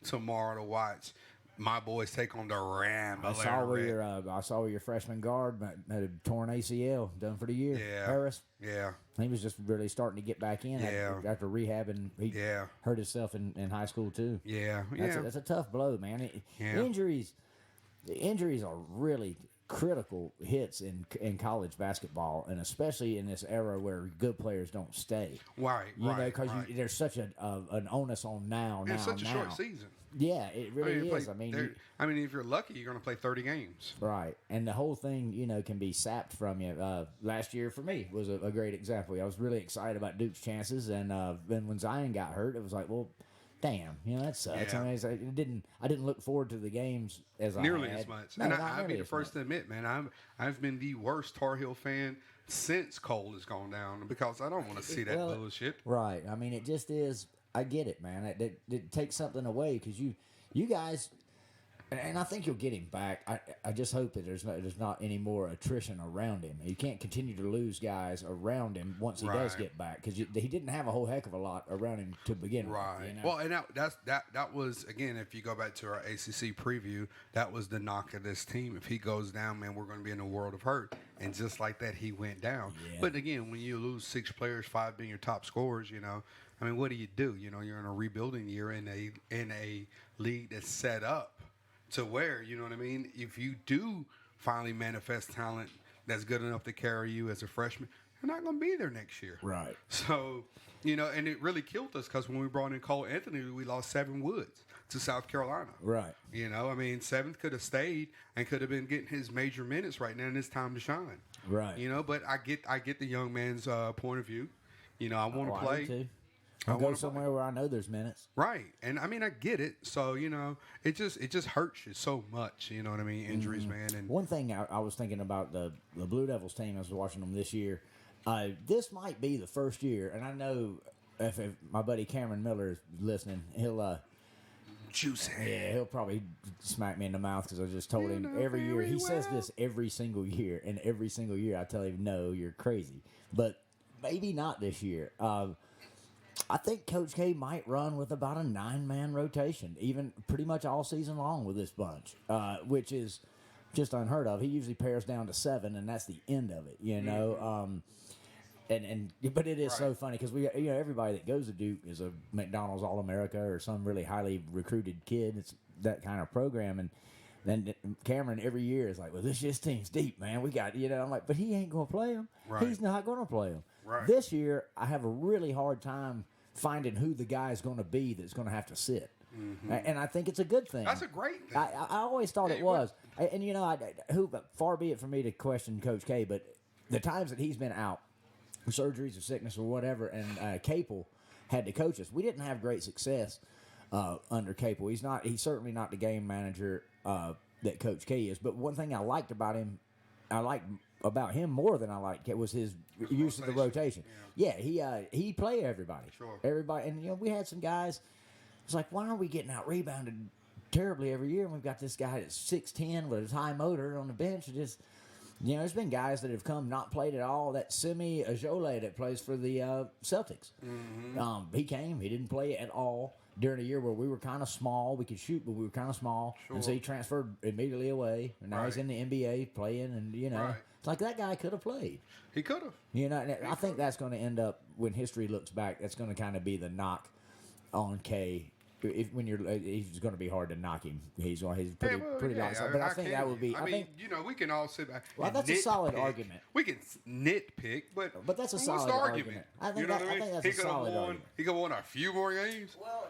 tomorrow to watch my boys take on the Ramblers. I saw where your freshman guard had a torn ACL, done for the year. Yeah. Harris. Yeah. He was just really starting to get back in after rehabbing. He hurt himself in high school, too. Yeah. That's a tough blow, man. Injuries are really critical hits in college basketball, and especially in this era where good players don't stay. Right. Because there's such an onus on now. It's such a short season. Yeah, it really is. If you're lucky, you're going to play 30 games. Right. And the whole thing, can be sapped from you. Last year for me was a great example. I was really excited about Duke's chances, and then when Zion got hurt, it was like, well, damn, that sucks. Yeah. I mean, I didn't look forward to the games as nearly I had. as much. No, and not I'll nearly be the as first to admit, man, I've been the worst Tar Heel fan since Cole has gone down because I don't want to see that bullshit. Right. I mean, it just is. I get it, man. It takes something away because you guys, And I think you'll get him back. I just hope that there's not any more attrition around him. You can't continue to lose guys around him once he does get back, because he didn't have a whole heck of a lot around him to begin with. Right. You know? Well, and that was, again, if you go back to our ACC preview, that was the knock of this team. If he goes down, man, we're going to be in a world of hurt. And just like that, he went down. Yeah. But again, when you lose 6 players, 5 being your top scorers, I mean, what do? You're in a rebuilding year in a league that's set up to where, you know what I mean, if you do finally manifest talent that's good enough to carry you as a freshman, you're not going to be there next year. Right. So, and it really killed us, because when we brought in Cole Anthony, we lost 7 Woods to South Carolina. Right. I mean, 7th could have stayed and could have been getting his major minutes right now, and it's time to shine. Right. But I get the young man's point of view. I want to play. Too. I'll go somewhere where I know there's minutes. Right. And I mean, I get it. So, it just hurts you so much. You know what I mean? Injuries, man. And one thing I was thinking about the Blue Devils team, I was watching them this year. This might be the first year, and I know if my buddy Cameron Miller is listening, he'll juicy. Yeah, he'll probably smack me in the mouth, because I just told him every year. He says this every single year, and every single year I tell him, no, you're crazy. But maybe not this year. I think Coach K might run with about a 9-man rotation, even pretty much all season long with this bunch, which is just unheard of. He usually pairs down to 7, and that's the end of it, But it is so funny, because we, everybody that goes to Duke is a McDonald's All-America or some really highly recruited kid. It's that kind of program, and then Cameron every year is like, well, this team's deep, man. We got, I'm like, but he ain't going to play him. Right. He's not going to play him. Right. This year, I have a really hard time finding who the guy is going to be that's going to have to sit. Mm-hmm. And I think it's a good thing. That's a great thing. I always thought it was. And far be it for me to question Coach K, but the times that he's been out, surgeries or sickness or whatever, and Capel had to coach us, we didn't have great success under Capel. He's certainly not the game manager that Coach K is. But one thing I liked about him, more than I liked, was his use of the rotation. Yeah, he played everybody. Sure. Everybody, and we had some guys. It's like, why are we getting out rebounded terribly every year? And we've got this guy that's 6'10" with his high motor on the bench. Just, there's been guys that have come not played at all. That Semi Ajole that plays for the Celtics. Mm-hmm. He came. He didn't play at all during a year where we were kind of small. We could shoot, but we were kind of small. Sure. And so he transferred immediately away. And now he's in the NBA playing, and it's like that guy could have played. He could have. I think that's going to end up, when history looks back, that's going to kind of be the knock on K. He's going to be hard to knock him. He's pretty light. But I think that would be. I mean, we can all sit back. Well, that's a solid argument. We can nitpick, but that's a solid argument. I think that's a solid argument. He could have won a few more games. Well,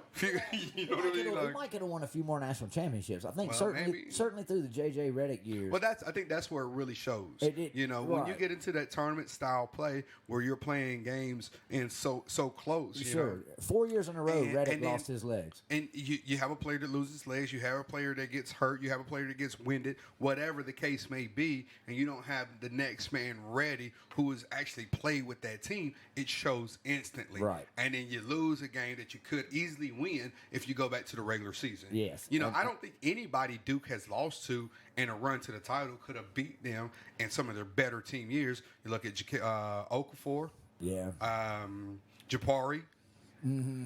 you know what I mean? We might could have won a few more national championships. I think certainly through the J.J. Redick years. Well, I think that's where it really shows. When you get into that tournament style play where you're playing games and so close. Sure. 4 years in a row, Redick lost his legs. And you have a player that loses legs, you have a player that gets hurt, you have a player that gets winded, whatever the case may be, and you don't have the next man ready who has actually played with that team, it shows instantly. Right. And then you lose a game that you could easily win if you go back to the regular season. Yes. I don't think anybody Duke has lost to in a run to the title could have beat them in some of their better team years. You look at Okafor. Yeah. Jabari. Mm-hmm.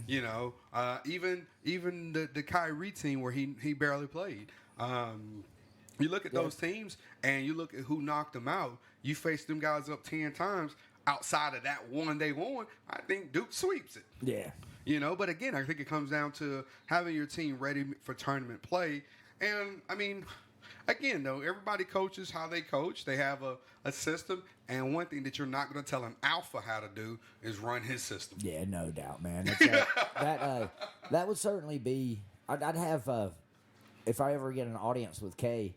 Even the Kyrie team where he barely played. You look at those teams and you look at who knocked them out. You face them guys up 10 times. Outside of that one they won, I think Duke sweeps it. Yeah. But again, I think it comes down to having your team ready for tournament play. And I mean, again, though, everybody coaches how they coach. They have a system. And one thing that you're not going to tell an alpha how to do is run his system. Yeah, no doubt, man. That would certainly be. I'd have if I ever get an audience with K,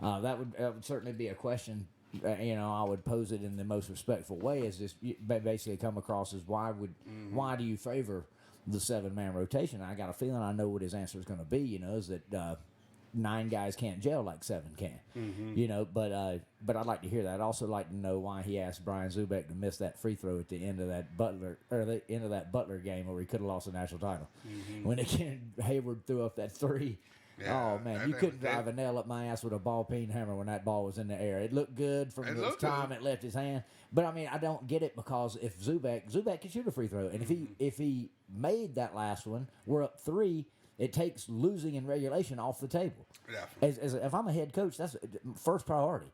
that would certainly be a question. I would pose it in the most respectful way. Is just basically come across as why do you favor the 7-man rotation? I got a feeling I know what his answer is going to be. Is that 9 guys can't gel like 7 can. Mm-hmm. But I'd like to hear that. I'd also like to know why he asked Brian Zubek to miss that free throw at the end of that Butler game where he could have lost the national title. Mm-hmm. When again Hayward threw up that 3 Oh man, that- you that couldn't was drive a nail up my ass with a ball peen hammer when that ball was in the air. It looked good from the time it left his hand, but I mean, I don't get it because if Zubac can shoot a free throw, and if he made that last one, we're up 3. It takes losing in regulation off the table. Definitely. If I'm a head coach, that's first priority.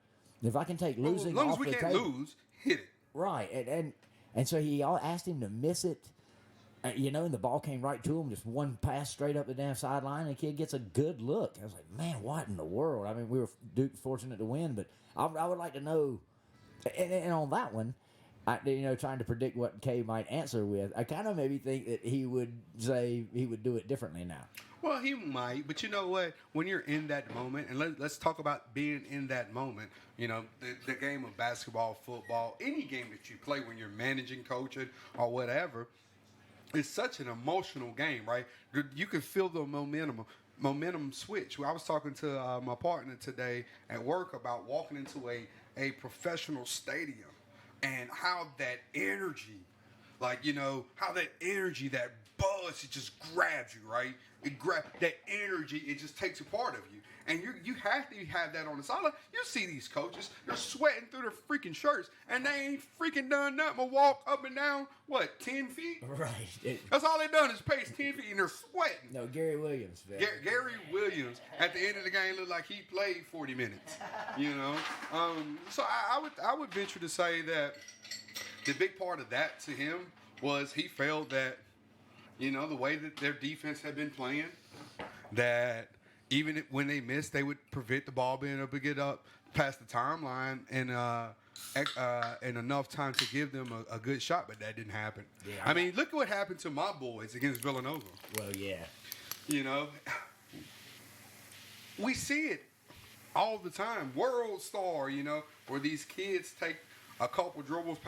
If I can take losing as long off as we the can't table, lose, hit it. right? And so he asked him to miss it. And the ball came right to him, just one pass straight up the damn sideline, and the kid gets a good look. I was like, man, what in the world? I mean, we were fortunate to win, but I would like to know. And on that one, trying to predict what Kay might answer with, I kind of maybe think that he would say he would do it differently now. Well, he might, but you know what? When you're in that moment, and let's talk about being in that moment, the game of basketball, football, any game that you play when you're managing, coaching, or whatever, it's such an emotional game, right? You can feel the momentum switch. I was talking to my partner today at work about walking into a professional stadium and how that energy, how that energy, that buzz, it just grabs you, right? That energy, it just takes a part of you. And you have to have that on the sideline. You see these coaches, they're sweating through their freaking shirts, and they ain't freaking done nothing but walk up and down, 10 feet? Right. That's all they done is pace 10 feet, and they're sweating. No, Gary Williams. Gary Williams, at the end of the game, looked like he played 40 minutes, So I would venture to say that the big part of that to him was he felt that, the way that their defense had been playing, that even when they missed, they would prevent the ball being able to get up past the timeline and enough time to give them a good shot, but that didn't happen. Yeah, I mean, look at what happened to my boys against Villanova. Well, yeah. We see it all the time. World Star, where these kids take a couple dribbles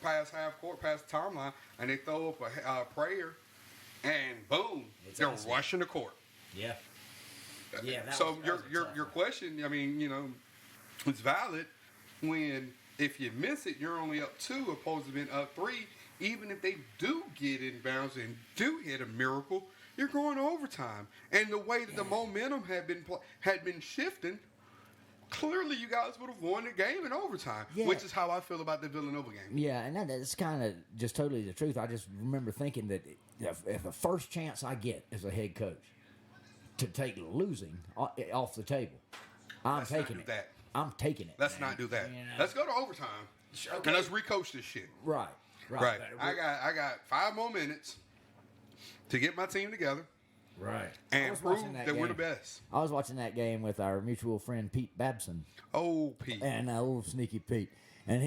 past half court, past the timeline, and they throw up a prayer, and boom, they're rushing the court. Yeah. Yeah. So your question, I mean, it's valid when if you miss it, you're only up 2 opposed to being up 3. Even if they do get in bounds and do hit a miracle, you're going to overtime. And the way that the momentum had been shifting, clearly you guys would have won the game in overtime, which is how I feel about the Villanova game. Yeah, and that's kind of just totally the truth. I just remember thinking that if the first chance I get as a head coach to take losing off the table, I'm taking it. I'm taking it. Let's not do that. Let's go to overtime. Okay. And let's recoach this shit. Right. I got 5 more minutes to get my team together. Right. And prove that we're the best. I was watching that game with our mutual friend Pete Babson. Oh, Pete. And old sneaky Pete. And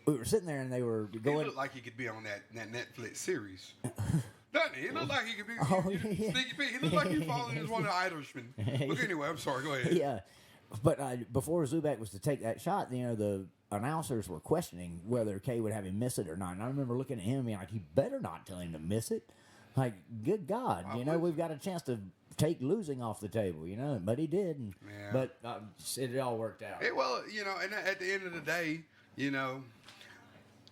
we were sitting there and they were going. He looked like he could be on that Netflix series. Doesn't he? He looked like he could be Sneaky Pete. He looked like he was following as one of the Irishman. Look, anyway, I'm sorry. Go ahead. Yeah. But before Zubac was to take that shot, the announcers were questioning whether Kay would have him miss it or not. And I remember looking at him and being like, he better not tell him to miss it. Like, good God, we've got a chance to take losing off the table, but he did. But it all worked out. And at the end of the day,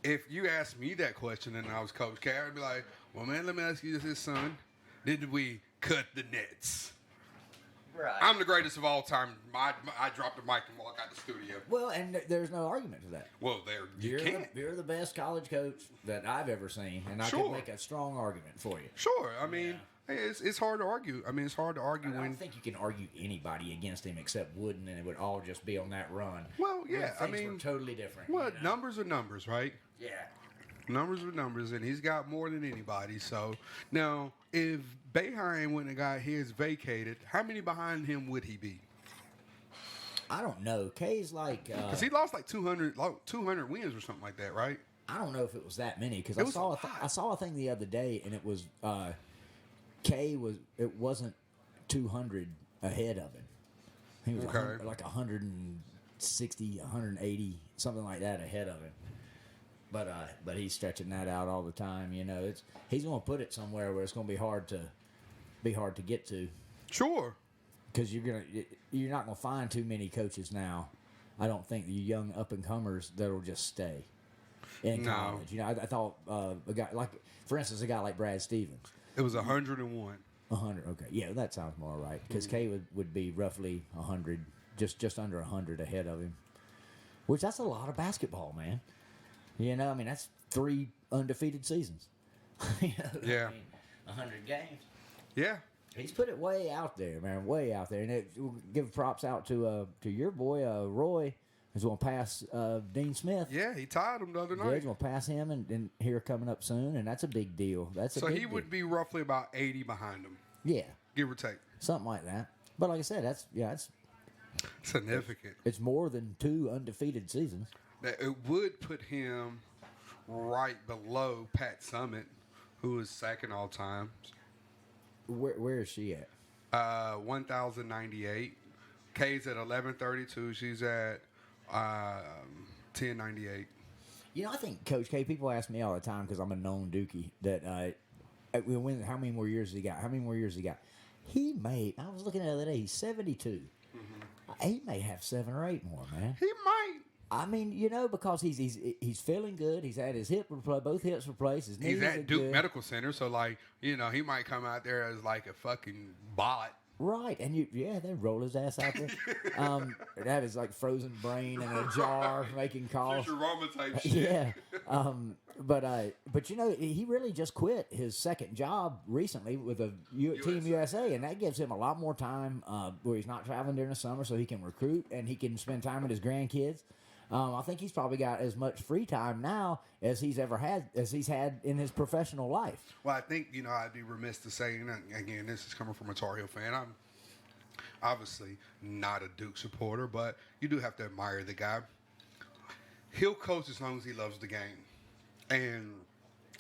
if you asked me that question and I was Coach K, I'd be like, well, man, let me ask you this, son. Did we cut the nets? Right. I'm the greatest of all time. I dropped the mic and walk out the studio. Well, and there's no argument to that. Well, you're the best college coach that I've ever seen, and I can make a strong argument for you. Sure. I mean, it's hard to argue. I mean, it's hard to argue I don't think you can argue anybody against him except Wooden, and it would all just be on that rron. Well, yeah. I mean, were totally different. Well, numbers are numbers, right? Yeah. Numbers are numbers, and he's got more than anybody. So now, if Boeheim wouldn't have got his vacated, how many behind him would he be? I don't know. Kay's like because he lost like 200 wins or something like that, right? I don't know if it was that many because I saw a thing the other day, and it was Kay wasn't 200 ahead of him. He was like 160, 180, something like that ahead of him. But he's stretching that out all the time. He's going to put it somewhere where it's going to be hard to get to. Sure. Because you're not going to find too many coaches now. I don't think the young up and comers that'll just stay in college. I thought a guy like, for instance, a guy like Brad Stevens. It was 101. 100. Okay, yeah, that sounds more right. Because Kay would be roughly 100, just under 100 ahead of him. Which that's a lot of basketball, man. You know, I mean that's 3 undefeated seasons. You know, Yeah. I mean, 100 games. Yeah. He's put it way out there, man, way out there. And we'll give props out to your boy Roy, who's going to pass Dean Smith. Yeah, he tied him the other Yeah, night. he's going to pass him and here coming up soon, and that's a big deal. So he would be roughly about 80 behind him, yeah, give or take. something like that. But like I said, that's Significant. it's more than 2 undefeated seasons. That it would put him right below Pat Summitt, who is second all time. Where is she at? 1,098. Kay's at 1,132. She's at 1098. You know, I think Coach K. People ask me all the time because I'm a known Dookie that how many more years has he got? How many more years has he got? He may. I was looking at it the other day. He's 72. He may have 7 or 8 more, man. He might. I mean, you know, because he's feeling good. He's had his both hips replaced. His knees He's are at Duke good. Medical Center, so like, you know, he might come out there as like a fucking bot. Right, and they roll his ass out there. Have his like frozen brain in a jar, making calls. Futurama type shit. Yeah, but you know, he really just quit his second job recently with Team USA, and that gives him a lot more time where he's not traveling during the summer, so he can recruit and he can spend time with his grandkids. I think he's probably got as much free time now as he's had in his professional life. Well, I think, you know, I'd be remiss to say, and again, this is coming from a Tar Heel fan. I'm obviously not a Duke supporter, but you do have to admire the guy. He'll coach as long as he loves the game. And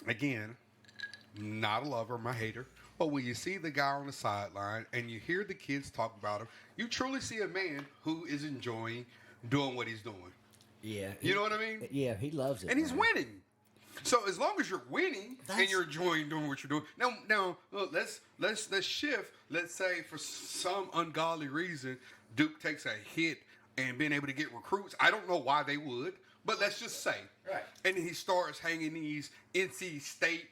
again, not a lover, I'm a hater. But when you see the guy on the sideline and you hear the kids talk about him, you truly see a man who is enjoying doing what he's doing. Yeah, You know what I mean? Yeah, he loves it, And he's man. winning. So as long as you're winning and you're enjoying doing what you're doing. Now look, let's shift. Let's say for some ungodly reason, Duke takes a hit and being able to get recruits. I don't know why they would, but let's just say. Right. And he starts hanging these NC State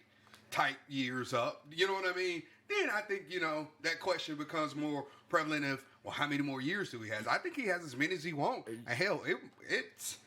type years up. You know what I mean? Then I think, you know, that question becomes more prevalent of, well, how many more years do he have? I think he has as many as he wants. And hell, it's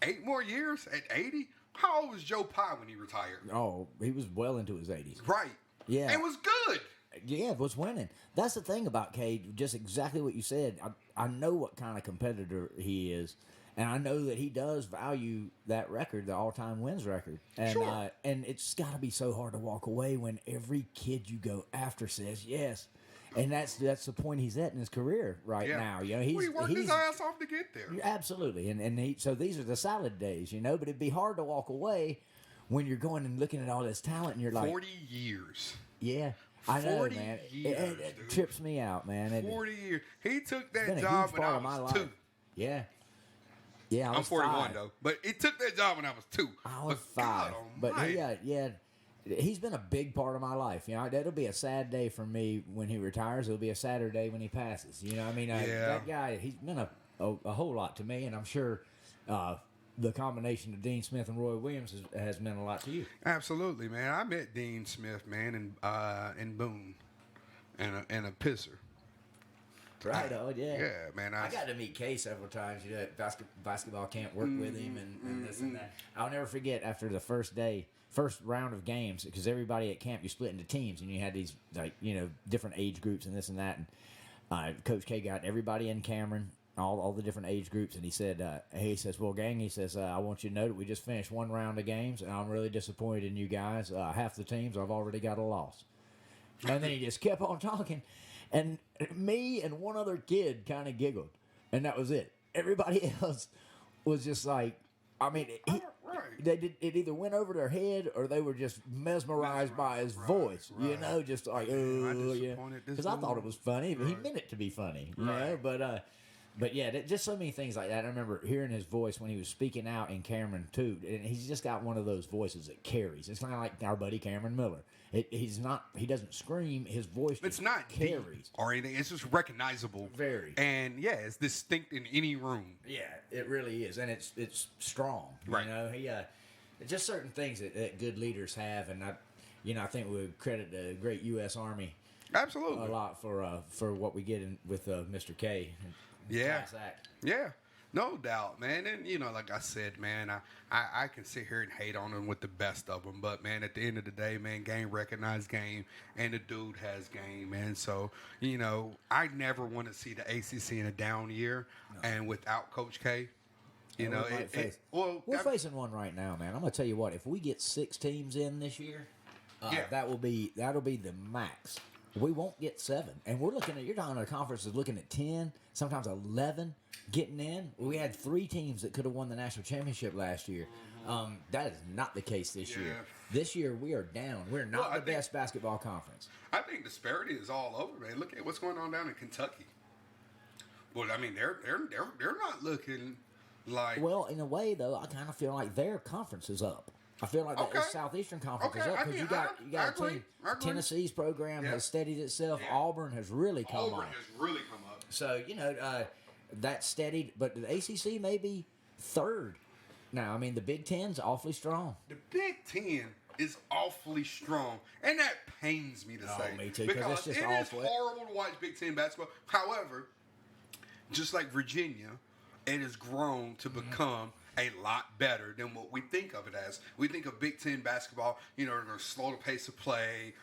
8 more years at 80? How old was Joe Pye when he retired? Oh, he was well into his 80s. Right. Yeah. And was good. Yeah, was winning. That's the thing about Cade, just exactly what you said. I know what kind of competitor he is, and I know that he does value that record, the all-time wins record. And Sure. And it's got to be so hard to walk away when every kid you go after says yes. And that's the point he's at in his career right now. You know, he worked his ass off to get there. Absolutely, and so these are the salad days, you know. But it'd be hard to walk away when you're going and looking at all this talent, and you're like, 40 years. yeah, I know, 40 man. years, It dude. trips me out, man. 40 years. He took It's been that a job huge when I part of my was life. 2. Yeah, I I'm was 41 5. though, but he took that job when I was 2. I was But 5, God but almighty. he's been a big part of my life. You know, that'll be a sad day for me when he retires. It'll be a sadder day when he passes. You know, I mean, that guy, he's been a whole lot to me, and I'm sure the combination of Dean Smith and Roy Williams has meant a lot to you. Absolutely, man. I met Dean Smith, man, in Boone, and a pisser. Right, yeah. Yeah, man. I got to meet Kay several times. You know, at basketball camp, work with him and this and that. I'll never forget after the first round of games, because everybody at camp, you split into teams, and you had these, like, you know, different age groups and this and that. And Coach K got everybody in Cameron, all the different age groups, and he said, well, gang, he says, I want you to know that we just finished one round of games, and I'm really disappointed in you guys. Half the teams, I've already got a loss. And then he just kept on talking. And me and one other kid kind of giggled, and that was it. Everybody else was just like, I mean, it either went over their head or they were just mesmerized by his voice. Right. You know, just like, yeah. Because I thought it was funny, but he meant it to be funny. You know, but yeah, just so many things like that. I remember hearing his voice when he was speaking out in Cameron too, and he's just got one of those voices that carries. It's kind of like our buddy Cameron Miller. He doesn't scream. His voice just It's not carries. deep or anything. It's just recognizable. Very. And yeah, it's distinct in any room. Yeah, it really is, and it's strong. Right. You know, just certain things that good leaders have, and I think we would credit the great U.S. Army Absolutely. a lot for what we get in with Mr. K. Yeah. Class act. Yeah. No doubt, man. And, like I said, man, I can sit here and hate on them with the best of them. But, man, at the end of the day, man, game recognized game. And the dude has game, man. So, I never want to see the ACC in a down year. No. And without Coach K, we're facing one right now, man. I'm going to tell you what. If we get 6 teams in this year, that'll be the max. We won't get 7. And you're talking a conference is looking at 10, sometimes 11 getting in. We had 3 teams that could have won the national championship last year. That is not the case this year. This year we are down. We're not the best basketball conference. I think disparity is all over, man. Look at what's going on down in Kentucky. Well, I mean, they're not looking like. Well, in a way though, I kind of feel like their conference is up. I feel like the Southeastern Conference is up because you got a team. Tennessee's program has steadied itself. Yeah. Auburn has really come up. So that's steadied, but the ACC may be 3rd. Now, I mean, the Big Ten's awfully strong. The Big Ten is awfully strong, and that pains me to say. Me too, because it's just it is horrible to watch Big Ten basketball. However, just like Virginia, it has grown to become a lot better than what we think of it as. We think of Big Ten basketball, they're going to slow the pace of play,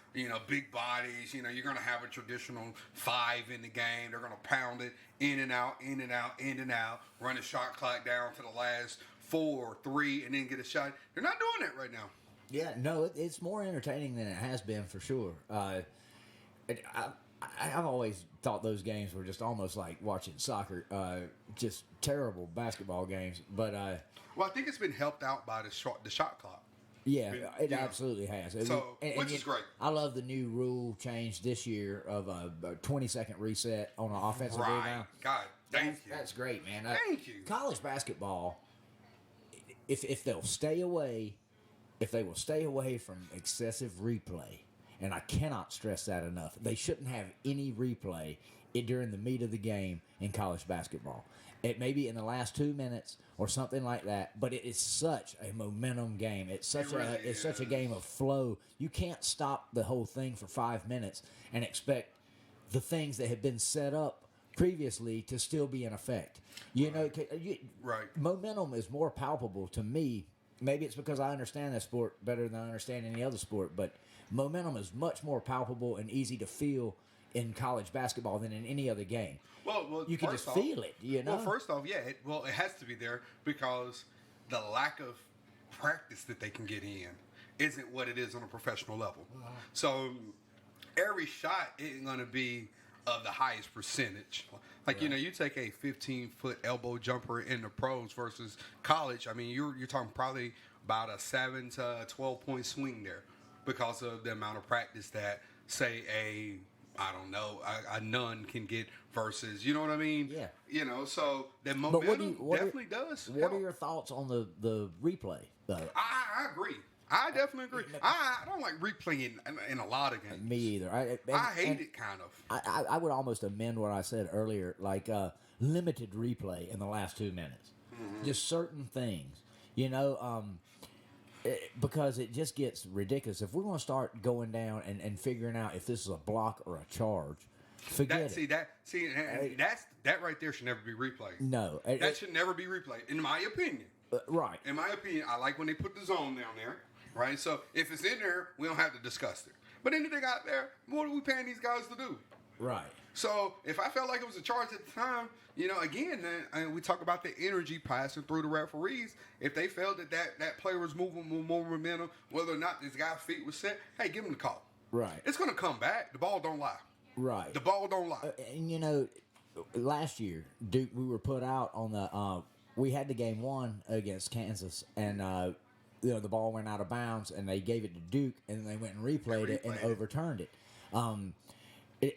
big bodies, you're going to have a traditional 5 in the game. They're going to pound it in and out, in and out, in and out, run the shot clock down to the last 4, 3, and then get a shot. They're not doing that right now. Yeah, no, it's more entertaining than it has been for sure. I've always thought those games were just almost like watching soccer, just terrible basketball games. But well, I think it's been helped out by the shot clock. Yeah, it absolutely has. Which is great. I love the new rule change this year of a 20-second reset on an offensive rebound. God, thank you. That's great, man. Thank you. College basketball, if they'll stay away, if they will stay away from excessive replay. And I cannot stress that enough. They shouldn't have any replay during the meat of the game in college basketball. It may be in the last 2 minutes or something like that, but it is such a momentum game. It's such a game of flow. You can't stop the whole thing for 5 minutes and expect the things that have been set up previously to still be in effect. Momentum is more palpable to me. Maybe it's because I understand that sport better than I understand any other sport, but momentum is much more palpable and easy to feel in college basketball than in any other game. Well, you can just feel it, Well, first off, it has to be there because the lack of practice that they can get in isn't what it is on a professional level. So every shot isn't going to be of the highest percentage. Like, you take a 15-foot elbow jumper in the pros versus college. I mean, you're talking probably about a 7 to 12-point swing there because of the amount of practice that, say, a nun can get versus, you know what I mean? Yeah. So that momentum definitely does. What are your thoughts on the replay, though? I agree. I definitely agree. I don't like replaying in a lot of games. Me either. I hate it kind of. I would almost amend what I said earlier, like limited replay in the last 2 minutes. Mm-hmm. Just certain things, because it just gets ridiculous. If we're going to start going down and figuring out if this is a block or a charge, forget it. That right there should never be replayed. No. That should never be replayed, in my opinion. Right. In my opinion, I like when they put the zone down there. Right, so if it's in there, we don't have to discuss it. But anything out there, what are we paying these guys to do? Right. So if I felt like it was a charge at the time, again, we talk about the energy passing through the referees. If they felt that player was moving with more momentum, whether or not this guy's feet was set, hey, give him the call. Right. It's going to come back. The ball don't lie. Right. The ball don't lie. And last year, Duke, we were put out on the. We had the game 1 against Kansas, and the ball went out of bounds, and they gave it to Duke, and they went and replayed it and overturned it.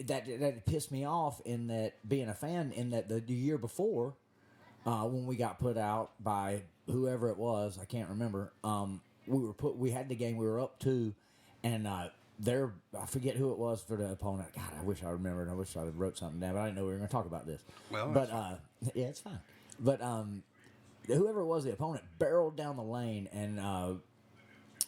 That pissed me off in that being a fan. In that the year before, when we got put out by whoever it was, I can't remember. We had the game. We were up 2, and I forget who it was for the opponent. God, I wish I remembered. I wish I had wrote something down. But I didn't know we were going to talk about this. Well, but yeah, it's fine. But whoever it was, the opponent barreled down the lane, and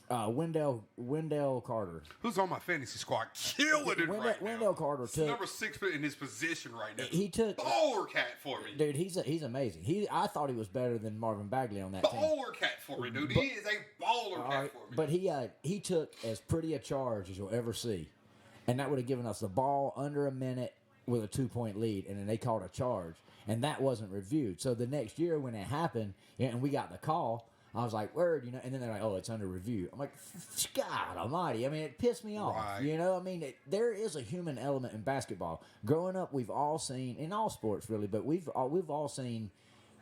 Wendell Carter. Who's on my fantasy squad? Killing it right now. Wendell Carter took number 6 in his position right now. He took Bowler cat for me. Dude, he's amazing. I thought he was better than Marvin Bagley on that team. Bowler cat for me, dude. He is a bowler cat for me. But he took as pretty a charge as you'll ever see, and that would have given us the ball under a minute with a 2-point lead, and then they called a charge, and that wasn't reviewed. So the next year when it happened, and we got the call, I was like, word, and then they're like, oh, it's under review. I'm like, God almighty. I mean, it pissed me off. Right. There is a human element in basketball. Growing up, we've all seen, in all sports really, but we've all seen,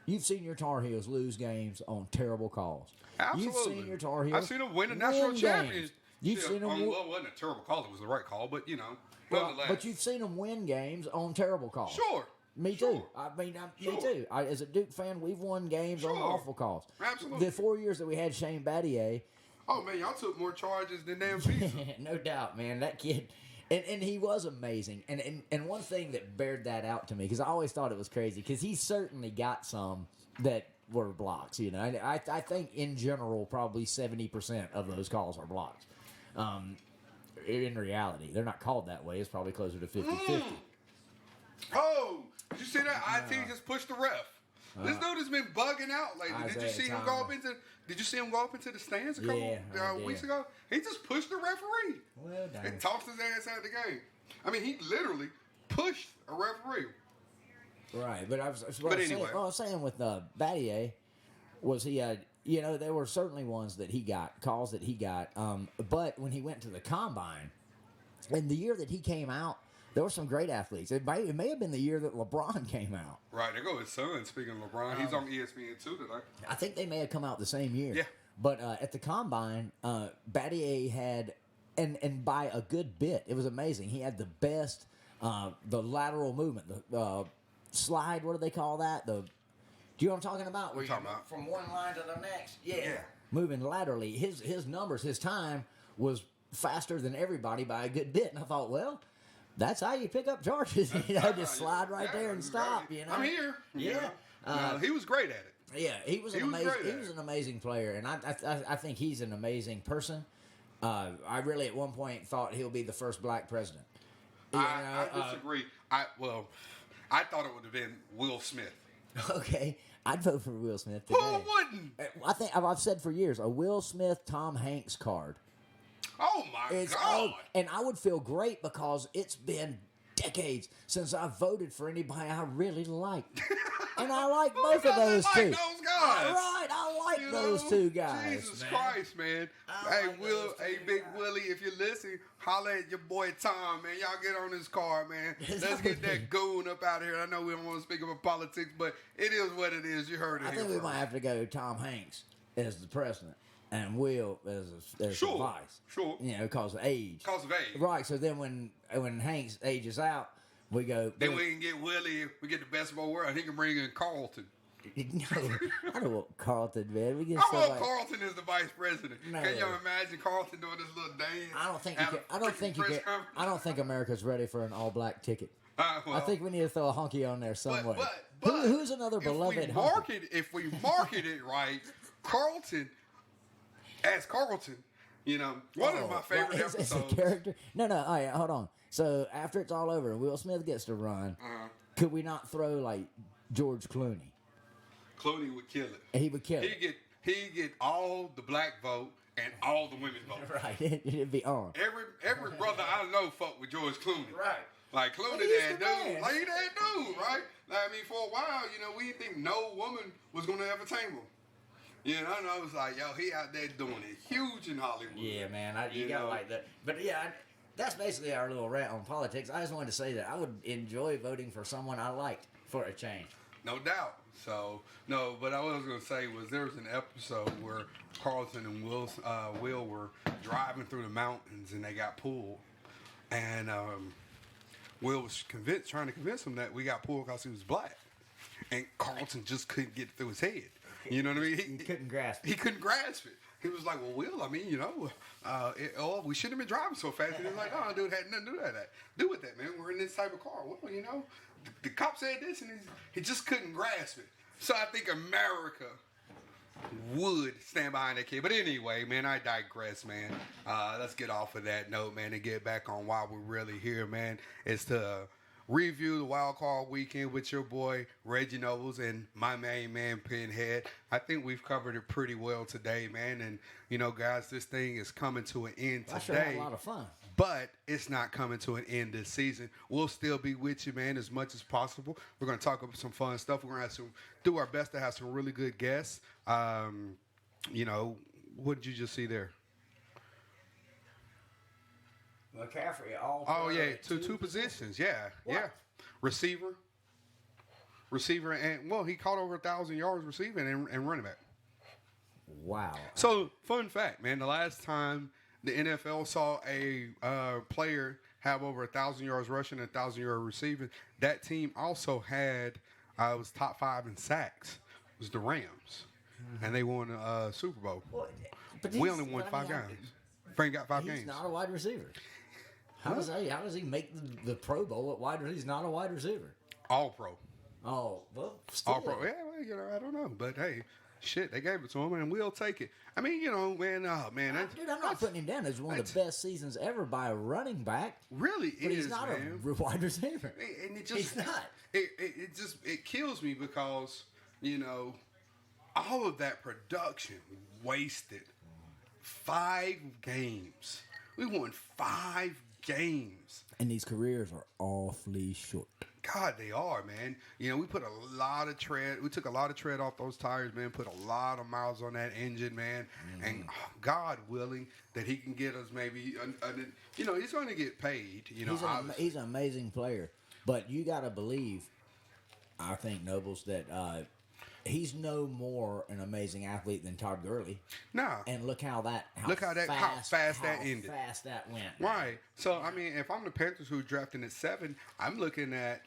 you've seen your Tar Heels lose games on terrible calls. Absolutely. You've seen your Tar Heels I've seen them win a national championship. You've seen them well, it wasn't a terrible call. It was the right call, but, nonetheless. But you've seen them win games on terrible calls. Sure. Me too. Me too. As a Duke fan, we've won games on awful calls. Absolutely. The 4 years that we had Shane Battier. Oh, man, y'all took more charges than damn pizza. No doubt, man. That kid, and he was amazing. And one thing that bared that out to me, because I always thought it was crazy, because he certainly got some that were blocks. I think in general, probably 70% of those calls are blocks. In reality, they're not called that way. It's probably closer to 50-50. Oh, did you see that? IT just pushed the ref. This dude has been bugging out lately. Did you see him go up into the stands a couple weeks ago? He just pushed the referee. Well done. And tossed his ass out of the game. I mean, he literally pushed a referee. Right, but I was saying with Battier was he there were certainly ones that he got, calls that he got, but when he went to the combine, and the year that he came out, there were some great athletes. It may have been the year that LeBron came out. Right, there go his son. Speaking of LeBron, he's on ESPN too today. I think they may have come out the same year. Yeah. But at the combine, Battier had, and by a good bit, it was amazing. He had the best, the lateral movement, the slide. What do they call that? Do you know what I'm talking about? What are you talking about? From one line to the next. Yeah. Moving laterally. His numbers, his time was faster than everybody by a good bit. And I thought, well, that's how you pick up charges. Just slide right there and stop. I'm here. Yeah. He was great at it. Yeah, he was an amazing player, and I think he's an amazing person. I really at one point thought he'll be the first black president. I disagree. I thought it would have been Will Smith. Okay, I'd vote for Will Smith today. Who wouldn't? I think I've said for years a Will Smith, Tom Hanks card. Oh my God! And I would feel great because it's been decades since I voted for anybody I really liked. And I like both of those two. Those guys. Right, I like those two guys. Jesus Christ, man. Hey, Big Willie, if you're listening, holla at your boy Tom, man. Y'all get on this car, man. Let's get that goon up out of here. I know we don't want to speak about politics, but it is what it is. You heard it. I think we might have to go Tom Hanks as the president. And Will as the vice. Sure. Because of age. Because of age. Right, so then when Hanks ages out, we go... Then we can get Willie, we get the best of both worlds. He can bring in Carlton. No, I don't want Carlton, man. I want Carlton as the vice president. No. Can you imagine Carlton doing this little dance? I don't think America's ready for an all-black ticket. Well, I think we need to throw a hunky on there somewhere. But who's another beloved hunky? If we market it right, Carlton... As Carlton, one of my favorite episodes. As a character? No, all right, hold on. So after it's all over and Will Smith gets to run, could we not throw like George Clooney? Clooney would kill it. He would kill it. He'd get all the black vote and all the women vote. Right, it'd be on. Every brother I know fuck with George Clooney. Right. Like Clooney that dude. Like he that dude, right? I mean, for a while, we didn't think no woman was gonna ever tame him. And I was like, yo, he out there doing it huge in Hollywood. Yeah, man, you got like that. But yeah, that's basically our little rant on politics. I just wanted to say that I would enjoy voting for someone I liked for a change. No doubt. So, no, but I was going to say was there was an episode where Carlton and Will were driving through the mountains and they got pulled. And Will was trying to convince him that we got pulled because he was black. And Carlton just couldn't get it through his head. You know what I mean? He couldn't grasp it. He couldn't grasp it. He was like, well, Will, I mean, we shouldn't have been driving so fast. And he was like, oh, dude, had nothing to do with that, man. We're in this type of car. Well, the cop said this, and he just couldn't grasp it. So I think America would stand behind that kid. But anyway, man, I digress, man. Let's get off of that note, man, and get back on why we're really here, man. It's to review the wild card weekend with your boy Reggie Nobles and my main man Pinhead. I think we've covered it pretty well today, man. And you know, guys, this thing is coming to an end today. I sure had a lot of fun. But it's not coming to an end this season. We'll still be with you, man, as much as possible. We're going to talk about some fun stuff. We're going to do our best to have some really good guests. You know, what did you just see there? McCaffrey, oh yeah, two positions. Yeah, what? Yeah. Receiver, and well, he caught over 1,000 yards receiving and running back. Wow. So, fun fact, man, the last time the NFL saw a player have over 1,000 yards rushing and 1,000 yards receiving, that team also had was top 5 in sacks. It was the Rams, and they won the Super Bowl. Well, we only won 5 games. Frank got 5 games. He's not a wide receiver. How does he make the Pro Bowl at wide receiver? He's not a wide receiver. All Pro. Oh, well, still. All Pro. Yeah, well, you know, I don't know, but hey, shit, they gave it to him, and we'll take it. I mean, you know, man, Dude, I'm not putting him down as one of the best seasons ever by a running back. Really, but is, he's not man. a wide receiver. And it just, he's not. It kills me because, you know, all of that production wasted. 5 games. We won 5 games. And these careers are awfully short. God, they are, man. You know, we put a lot of tread. We took a lot of tread off those tires, man. Put a lot of miles on that engine, man. And God willing that he can get us maybe, you know, he's going to get paid. You know, he's an amazing player. But you got to believe, I think, Nobles, that he's no more an amazing athlete than Todd Gurley. Nah. And how fast that ended. Fast that went. Right. So, I mean, if I'm the Panthers who drafted at 7, I'm looking at,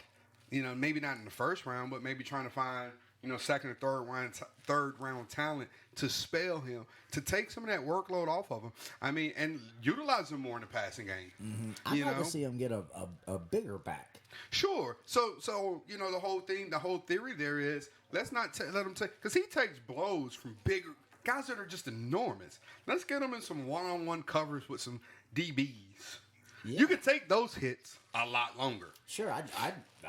you know, maybe not in the first round, but maybe trying to find, you know, second or third round talent to spell him, to take some of that workload off of him. I mean, and utilize him more in the passing game. Mm-hmm. I'd like to see him get a bigger back. Sure. So you know, the whole theory there is, let's not let him take, because he takes blows from bigger guys that are just enormous. Let's get him in some one-on-one covers with some DBs. Yeah. You can take those hits a lot longer. Sure. I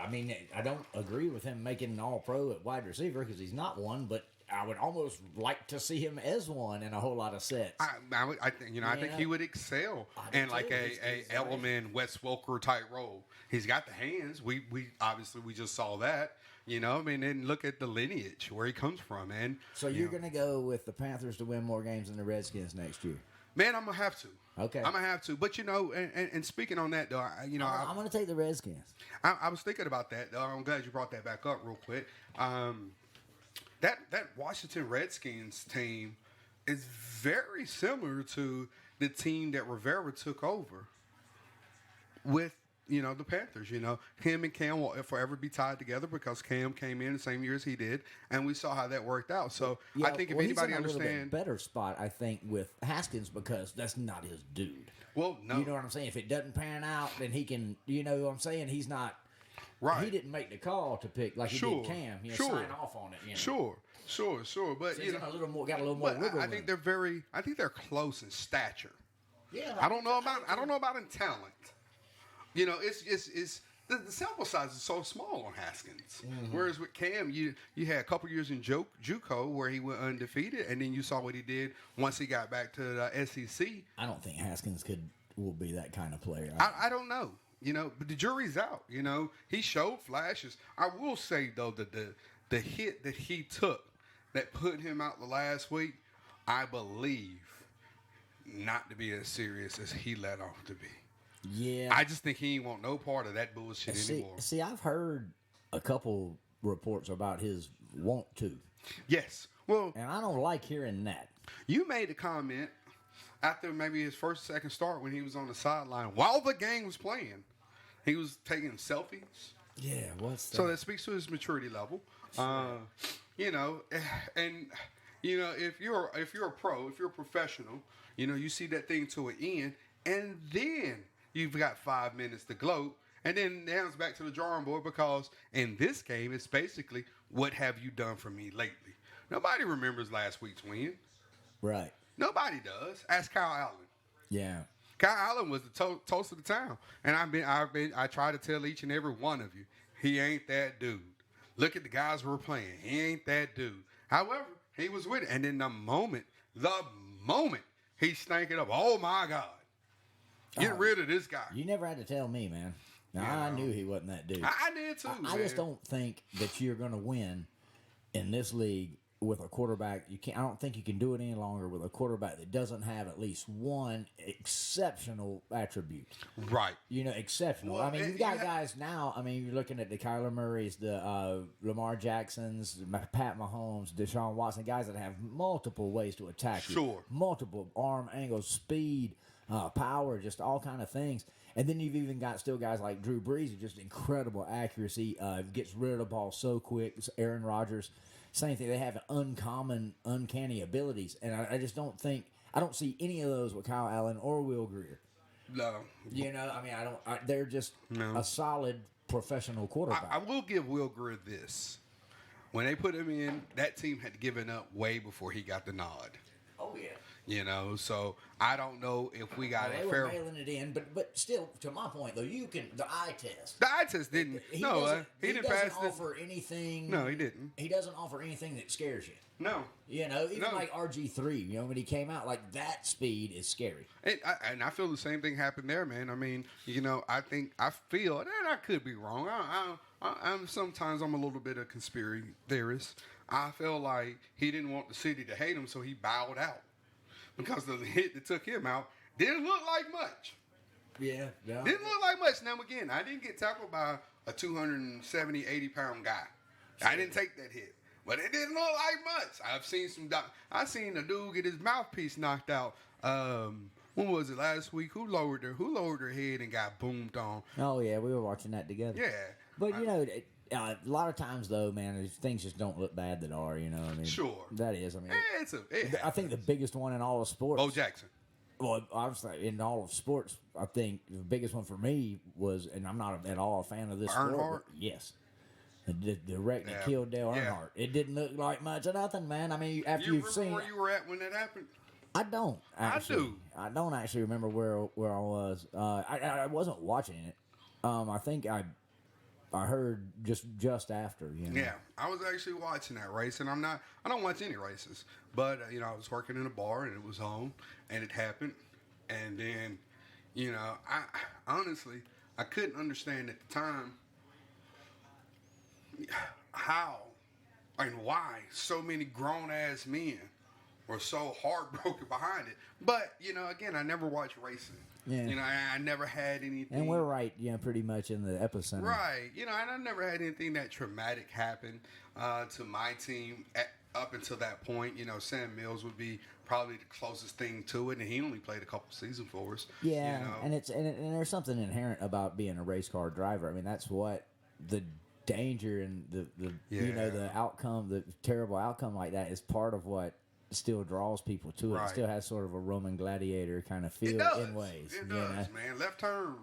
mean, I don't agree with him making an all-pro at wide receiver because he's not one, but I would almost like to see him as one in a whole lot of sets. I think he would excel in like a Edelman, Wes Welker type role. He's got the hands. We obviously just saw that. You know, I mean, and look at the lineage where he comes from, man. So you're going to go with the Panthers to win more games than the Redskins next year? Man, I'm going to have to. Okay. I'm going to have to. But, you know, and speaking on that, though, I'm going to take the Redskins. I was thinking about that, though. I'm glad you brought that back up real quick. That Washington Redskins team is very similar to the team that Rivera took over with, you know, the Panthers. You know, him and Cam will forever be tied together because Cam came in the same year as he did, and we saw how that worked out. So I think if anybody he's in a little understands, bit better spot, I think, with Haskins because that's not his dude. Well, no, you know what I'm saying. If it doesn't pan out, then he can. You know what I'm saying. He's not. Right. He didn't make the call to pick like he did Cam. He sign off on it. You know? Sure. But so you know, got a little more wiggle. I think they're close in stature. Yeah. I don't know about in talent. You know, it's the sample size is so small on Haskins. Mm-hmm. Whereas with Cam, you had a couple years in JUCO where he went undefeated, and then you saw what he did once he got back to the SEC. I don't think Haskins will be that kind of player. I don't know. You know, but the jury's out. You know, he showed flashes. I will say though that the hit that he took that put him out the last week, I believe, not to be as serious as he let off to be. Yeah. I just think he ain't want no part of that bullshit anymore. See, I've heard a couple reports about his want to. Yes. Well, and I don't like hearing that. You made a comment after maybe his first, second start when he was on the sideline while the game was playing. He was taking selfies. Yeah, what's that? So that speaks to his maturity level. You know, and you know, if you're a pro, if you're a professional, you know, you see that thing to an end, and then you've got 5 minutes to gloat, and then now it's back to the drawing board because in this game, it's basically what have you done for me lately? Nobody remembers last week's win. Right. Nobody does. Ask Kyle Allen. Yeah. Kyle Allen was the toast of the town, and I try to tell each and every one of you, he ain't that dude. Look at the guys we're playing. He ain't that dude. However, he was with it, and then the moment he stank it up, oh my God, get rid of this guy. You never had to tell me, man. Now, I knew he wasn't that dude. I did too. I just don't think that you're going to win in this league with a quarterback. I don't think you can do it any longer with a quarterback that doesn't have at least one exceptional attribute. Right. Exceptional. Well, I mean, you've got guys now. I mean, you're looking at the Kyler Murrays, the Lamar Jacksons, Pat Mahomes, Deshaun Watson, guys that have multiple ways to attack you. Sure. Multiple arm angles, speed, power, just all kind of things. And then you've even got still guys like Drew Brees, who just incredible accuracy, gets rid of the ball so quick. Aaron Rodgers, same thing. They have uncanny abilities, and I just don't think I don't see any of those with Kyle Allen or Will Greer. No. They're just a solid professional quarterback. I will give Will Greer this. When they put him in, that team had given up way before he got the nod. Oh yeah. So I don't know if we got they a fair. Were mailing it in, but still, to my point though, the eye test. The eye test didn't. He didn't doesn't pass offer anything. No, he didn't. He doesn't offer anything that scares you. No. Even like RG3, when he came out, like that speed is scary. And I feel the same thing happened there, man. I mean, I feel, and I could be wrong. Sometimes I'm a little bit of conspiracy theorist. I feel like he didn't want the city to hate him, so he bowed out. Because the hit that took him out didn't look like much. Yeah. Didn't look like much. Now, again, I didn't get tackled by a 270, 80-pound guy. Sure. I didn't take that hit. But it didn't look like much. I've seen a dude get his mouthpiece knocked out. When was it, last week? Who lowered their head and got boomed on? Oh, yeah, we were watching that together. Yeah. But, a lot of times, though, man, things just don't look bad that are, what I mean? Sure. That is, I mean. I think the biggest one in all of sports. Bo Jackson. Well, obviously, in all of sports, I think the biggest one for me was, and I'm not at all a fan of this sport. Yes. The wreck that killed Dale Earnhardt. It didn't look like much of nothing, man. I mean, after you've seen. Where you were at when that happened? I don't, actually. I do. I don't actually remember where I was. I wasn't watching it. I think I heard just after, Yeah, I was actually watching that race, and I don't watch any races, but I was working in a bar, and it was on, and it happened, and then, I honestly I couldn't understand at the time how and why so many grown ass men were so heartbroken behind it. But again, I never watched racing. Yeah. I never had anything. And we're right, pretty much in the epicenter. Right. And I never had anything that traumatic happen to my team up until that point. Sam Mills would be probably the closest thing to it, and he only played a couple seasons for us. Yeah, and and there's something inherent about being a race car driver. I mean, that's what the danger and the the outcome, the terrible outcome like that is part of what still draws people to it. Right. It still has sort of a Roman gladiator kind of feel in ways. It does, man. Left turn.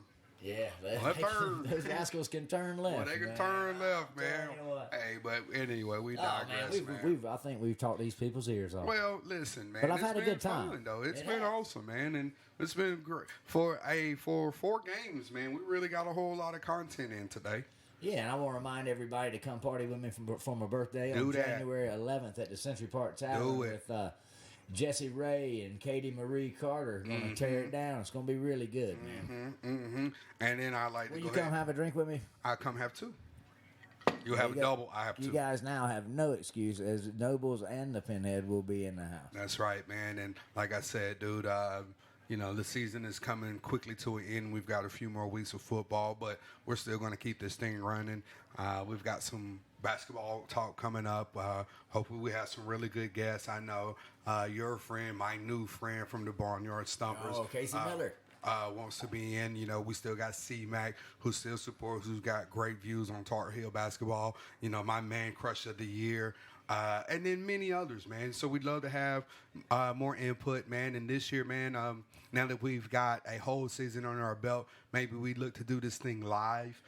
Yeah, left turn. Those rascals can turn left. Well, they can turn left, man. Hey, but anyway, we digress, man. I think we've talked these people's ears off. Well, listen, man. But I've had a good time. Fun, though. It's been awesome, man, and it's been great for 4 games, man. We really got a whole lot of content in today. Yeah, and I want to remind everybody to come party with me for my birthday on January 11th at the Century Park Tavern with Jesse Ray and Katie Marie Carter. Going to tear it down. It's going to be really good, man. And then I like to go ahead. Will you come have a drink with me? I'll come have 2. You have a double. I have 2. You guys now have no excuse, as Nobles and the Pinhead will be in the house. That's right, man. And like I said, dude, the season is coming quickly to an end. We've got a few more weeks of football, but we're still going to keep this thing running. We've got some basketball talk coming up. Hopefully we have some really good guests. I know your friend, my new friend from the Barnyard Stumpers. Oh, Casey Miller. Wants to be in. We still got C-Mac, who still supports, who's got great views on Tar Heel basketball. My man crush of the year. And then many others, man. So we'd love to have more input, man. And this year, man, now that we've got a whole season on our belt, maybe we look to do this thing live.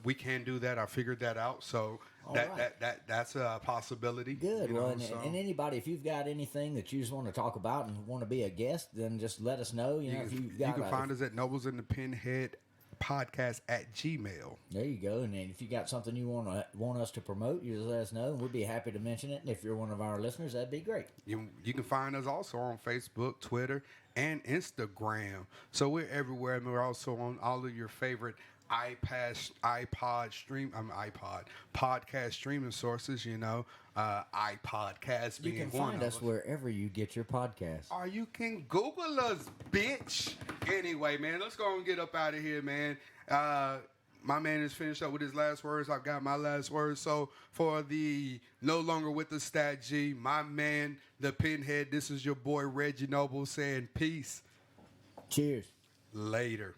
We can do that. I figured that out. So that's a possibility. Good. You know, Well, and anybody, if you've got anything that you just want to talk about and want to be a guest, then just let us know. You know, you can find us at Nobles in the Pinhead Podcast at Gmail. There you go. And then if you got something you want us to promote, you just let us know, and we'd be happy to mention it. And if you're one of our listeners, that'd be great. You can find us also on Facebook, Twitter, and Instagram. So we're everywhere, and we're also on all of your favorite podcast streaming sources. You know, iPodcast being You can one. find us wherever you get your podcasts. Or you can Google us, bitch. Anyway, man, let's go and get up out of here, man. My man is finished up with his last words. I've got my last words. So for the No Longer With the Stat G, my man, the Pinhead, this is your boy Reggie Noble saying peace. Cheers. Later.